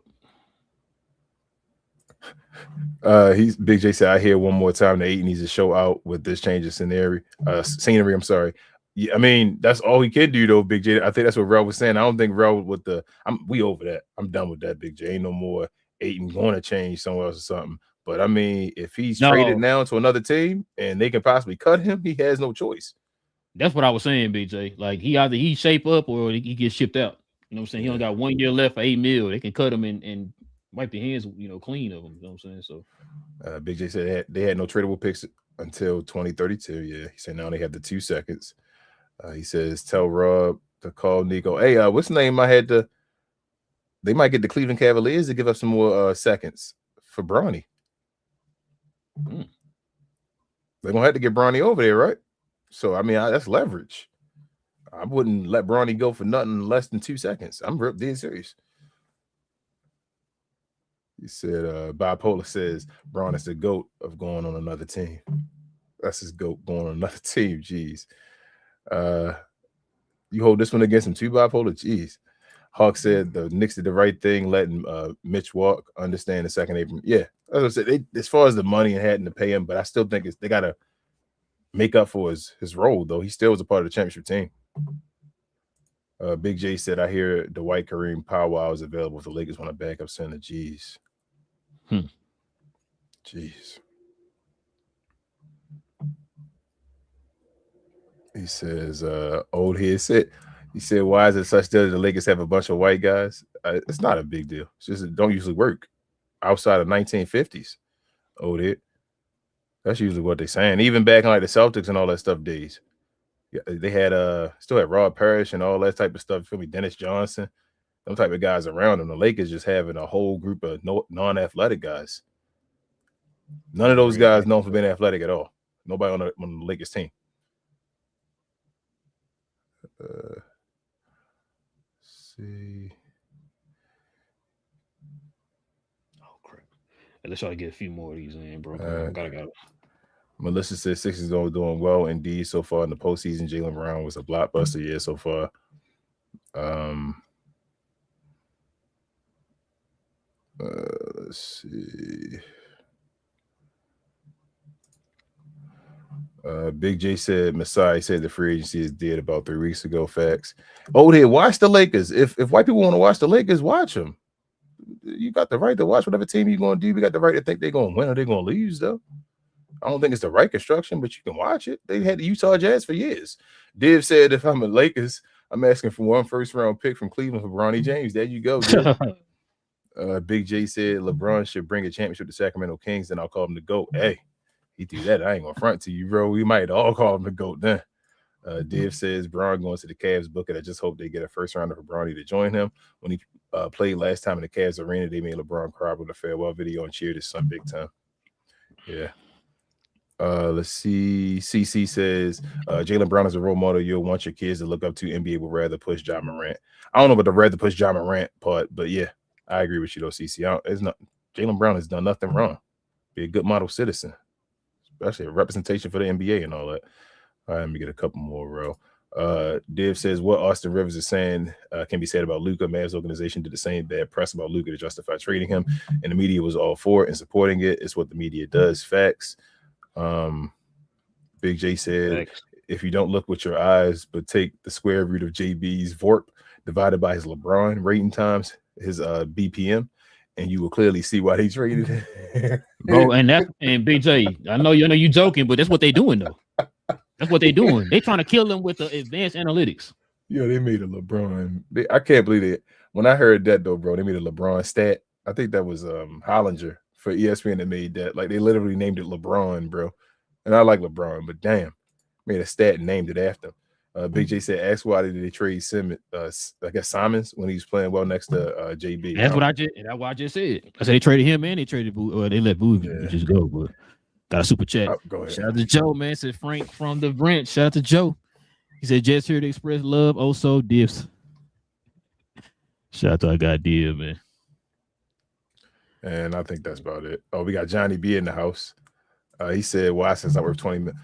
He's Big J said, I hear one more time the 8 needs to show out with this change of scenery. I'm sorry. Yeah, I mean, that's all he can do though, Big J. I think that's what Rel was saying. I don't think Rel we over that. I'm done with that, Big J. Ain't no more Ayton going to change somewhere else or something. But I mean, if he's traded now to another team and they can possibly cut him, he has no choice. That's what I was saying, BJ. Like he shape up or he gets shipped out. You know what I'm saying? He only got 1 year left for $8 million. They can cut him and wipe their hands, clean of him. You know what I'm saying? So Big J said they had no tradable picks until 2032. Yeah, he said now they have the 2 seconds. He says, tell Rob to call Nico. Hey, what's the name? They might get the Cleveland Cavaliers to give up some more seconds for Bronny. They're gonna have to get Bronny over there, right? So I mean, that's leverage. I wouldn't let Bronny go for nothing less than 2 seconds. I'm dead serious. He said, Bipolar says Bron is the GOAT of going on another team. That's his GOAT going on another team. Jeez. You hold this one against him too, Bipolar? Jeez. Hawk said the Knicks did the right thing, letting Mitch walk, understand the second April. Yeah, as I said, as far as the money and having to pay him, but I still think they got to make up for his role, though. He still was a part of the championship team. Big J said, I hear Dwight Kareem powwow is available if the Lakers want to back up center. Jeez. Jeez. He says, old head said, he said, why is it such that the Lakers have a bunch of white guys? It's not a big deal. It's just it don't usually work outside of 1950s. Old head. That's usually what they're saying. Even back in like the Celtics and all that stuff days. Yeah, they had still had Rod Parrish and all that type of stuff. Feel me, Dennis Johnson, them type of guys around them. The Lakers just having a whole group of non-athletic guys. None of those guys known for being athletic at all. Nobody on the Lakers team. See. oh crap. Let's try to get a few more of these in, bro. Gotta go. Melissa says Sixers are doing well indeed so far in the postseason. Jaylen Brown was a blockbuster year so far. Let's see. Big J said Masai said the free agency is dead about 3 weeks ago. Facts. Old head, watch the Lakers. If white people want to watch the Lakers, watch them. You got the right to watch whatever team you're going to do. We got the right to think they're going to win or they're going to lose, though. I don't think it's the right construction, but you can watch it. They had the Utah Jazz for years. Div said, if I'm a Lakers, I'm asking for 1 first-round pick from Cleveland for Bronny James. There you go, Div. Big J said LeBron should bring a championship to Sacramento Kings, then I'll call him the GOAT. Hey, he do that. I ain't going to front to you, bro. We might all call him the GOAT then. Div says Bron going to the Cavs book, and I just hope they get a first-rounder for Bronny to join him. When he played last time in the Cavs arena, they made LeBron cry with a farewell video and cheered his son big time. Yeah. Let's see. CC says Jaylen Brown is a role model you'll want your kids to look up to. NBA would rather push Ja Morant. I don't know about the rather push Ja Morant part, but yeah, I agree with you though, CC. It's not Jaylen Brown has done nothing wrong. Be a good model citizen, especially a representation for the NBA and all that. All right, let me get a couple more, bro. Div says what Austin Rivers is saying can be said about Luka. Mavs organization did the same bad press about Luka to justify trading him, and the media was all for it and supporting it. It's what the media does. Facts. Big J said, Thanks. If you don't look with your eyes, but take the square root of JB's VORP divided by his LeBron rating times, his BPM, and you will clearly see why they traded him. Bro, and Big J, I know you joking, but that's what they doing though. That's what they doing. They trying to kill him with the advanced analytics. Yeah, they made a LeBron. I can't believe it. When I heard that though, bro, they made a LeBron stat. I think that was Hollinger for ESPN that made that. Like they literally named it LeBron, bro. And I like LeBron, but damn, made a stat and named it after him. Big J said, ask why did they trade Simmons, I guess Simons when he was playing well next to JB. That's what I just said. I said they traded him and they traded they let Boo just go, but got a super chat. Go ahead. Shout out to Joe, man. Said Frank from the Brent. Shout out to Joe. He said, just here to express love, also diffs. Shout out to our guy Dia, man. And I think that's about it. Oh, we got Johnny B in the house. He said, "Why since I worth 20 minutes?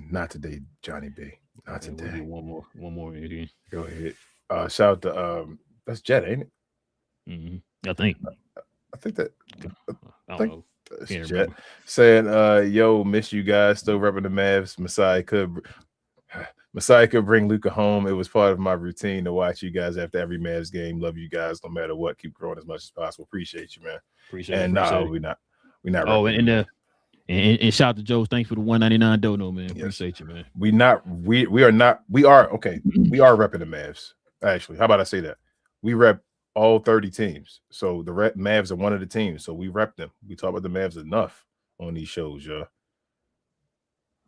Not today, Johnny B. Not We'll today. do one more again. Go ahead. Shout out to that's Jet, ain't it? I think that. I don't know. That's Can't Jet remember. saying, "Yo, miss you guys. Still repping the Mavs. Messiah could bring Luka home. It was part of my routine to watch you guys after every Mavs game. Love you guys no matter what. Keep growing as much as possible. Appreciate you, man. Appreciate it. We're not. Oh, and shout out to Joe. Thanks for the $1.99 dono, man. Yes. Appreciate you, man. We are okay. We are repping the Mavs. Actually, how about I say that? We rep all 30 teams. So the Mavs are one of the teams. So we rep them. We talk about the Mavs enough on these shows, y'all.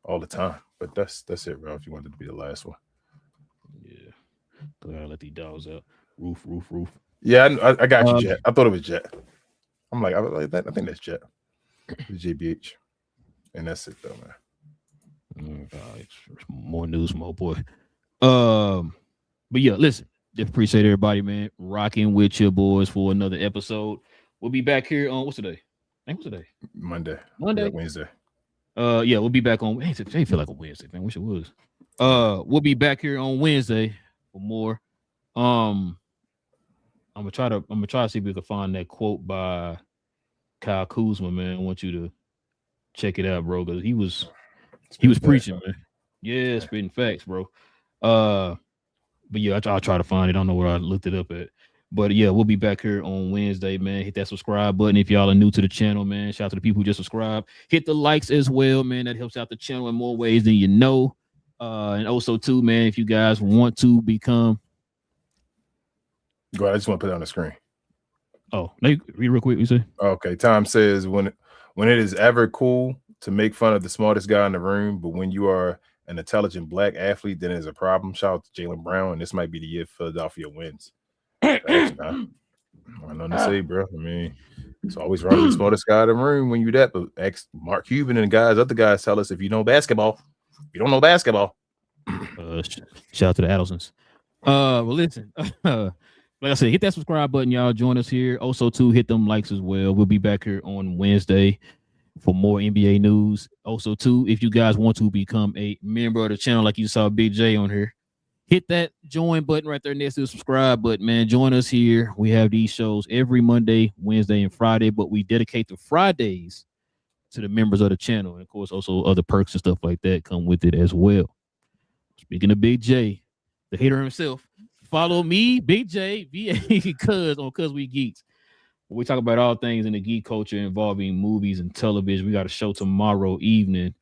All the time. But that's it, Ralph. You wanted to be the last one. Yeah. Gotta let these dogs out. Roof. Yeah, I got you, Jet. I thought it was Jet. I was like that. I think that's Jet. It's JBH. And that's it though, man. More news from old boy. But yeah, listen. Appreciate everybody, man. Rocking with your boys for another episode. We'll be back here on what's today? What's today? Monday. Wednesday. Yeah, we'll be back on Wednesday. They feel like a Wednesday, man. Wish it was. We'll be back here on Wednesday for more. I'm gonna try to see if we can find that quote by Kyle Kuzma, man. I want you to check it out, bro, because he was preaching, man. Yeah, spitting facts, bro. But yeah, I'll try to find it. I don't know where I looked it up at. But yeah, we'll be back here on Wednesday, man. Hit that subscribe button if y'all are new to the channel, man. Shout out to the people who just subscribed. Hit the likes as well, man. That helps out the channel in more ways than you know. And also, too, man, if you guys want to become. Go ahead. I just want to put it on the screen. Oh, read real quick. You say? Okay. Tom says when it is ever cool to make fun of the smartest guy in the room, but when you are an intelligent black athlete, then it's a problem. Shout out to Jaylen Brown, and this might be the year Philadelphia wins. Actually, I don't know to say, bro. I mean, it's always wrong with the smartest guy in the room when you that. But ex Mark Cuban and other guys tell us if you know basketball, you don't know basketball. Shout out to the Adelsons. Well, listen. Like I said, hit that subscribe button, y'all. Join us here. Also, too, hit them likes as well. We'll be back here on Wednesday for more NBA news. Also, too, if you guys want to become a member of the channel, like you saw Big J on here, hit that join button right there next to the subscribe button, man. Join us here. We have these shows every Monday, Wednesday, and Friday, but we dedicate the Fridays to the members of the channel. And, of course, also other perks and stuff like that come with it as well. Speaking of Big J, the hater himself, follow me, Big J, VA, Cuz We Geeks. We talk about all things in the geek culture involving movies and television. We got a show tomorrow evening.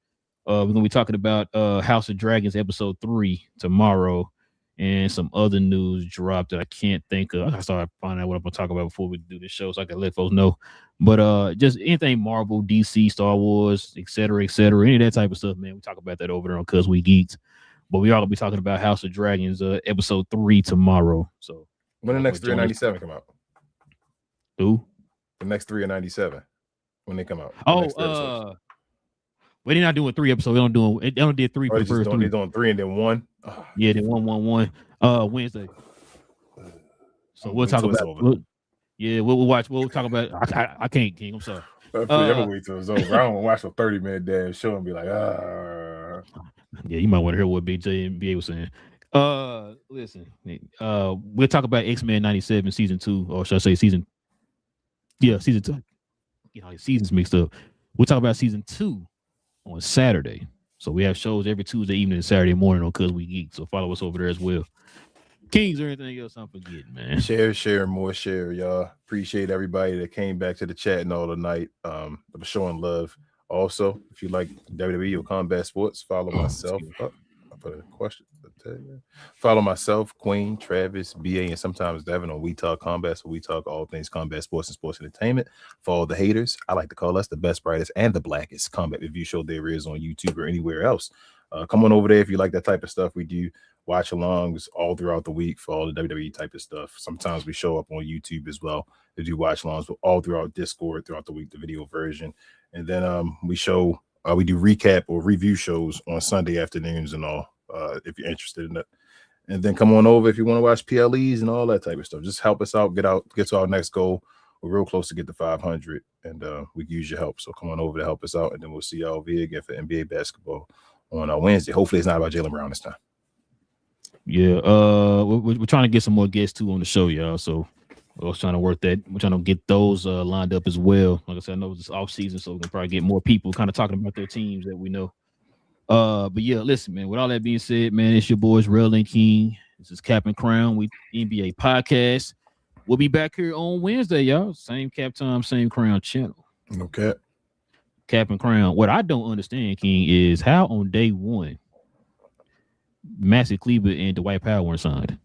We're going to be talking about House of Dragons episode 3 tomorrow, and some other news dropped that I can't think of. I started finding out what I'm going to talk about before we do this show so I can let folks know. But just anything Marvel, DC, Star Wars, et cetera, any of that type of stuff, man. We talk about that over there on Cuz We Geeks. But we all be talking about House of Dragons episode 3 tomorrow. So when the next 3 of 97 come out? Who? The next 3 of 97 when they come out. Well, they're not doing 3 episodes. They don't did 3 for the first 3. They're doing 3 and then 1. Oh. Yeah, then 1 Wednesday. So we'll talk about. We'll watch. We'll talk about. I can't, King. I'm sorry. I'm gonna wait till it's over. I don't want to watch a 30-minute damn show and be like, Yeah, you might want to hear what BJ and BA was saying. Listen, we'll talk about X-Men 97 season 2, or should I say season 2. You know, seasons mixed up. We'll talk about season 2 on Saturday. So we have shows every Tuesday evening and Saturday morning on Cuz We Geek. So follow us over there as well. Kings or anything else I'm forgetting, man. Share, more share, y'all. Appreciate everybody that came back to the chat and all the night. For showing love. Also, if you like WWE or combat sports, follow myself. I put a question. Follow myself, Queen, Travis, BA, and sometimes Devin on We Talk Combat. So we talk all things combat sports and sports entertainment. For all the haters, I like to call us the best, brightest, and the blackest combat review show there is on YouTube or anywhere else. Come on over there if you like that type of stuff. We do watch alongs all throughout the week for all the WWE type of stuff. Sometimes we show up on YouTube as well to do watch alongs all throughout Discord throughout the week, the video version. And then we do recap or review shows on Sunday afternoons and all, if you're interested in it. And then come on over if you want to watch PLEs and all that type of stuff. Just help us out, get to our next goal. We're real close to get to 500, and we can use your help. So come on over to help us out, and then we'll see y'all via again for NBA basketball on Wednesday. Hopefully it's not about Jaylen Brown this time. Yeah, we're trying to get some more guests too on the show, y'all. So I was trying to work that. We're trying to get those lined up as well. Like I said, I know it's off season, so we can probably get more people kind of talking about their teams that we know. But yeah, listen, man. With all that being said, man, it's your boys Relle and King. This is Cap and Crown. We NBA podcast. We'll be back here on Wednesday, y'all. Same cap time, same crown channel. Okay. Cap and Crown. What I don't understand, King, is how on day one, Massey Kleber and Dwight Powell weren't signed.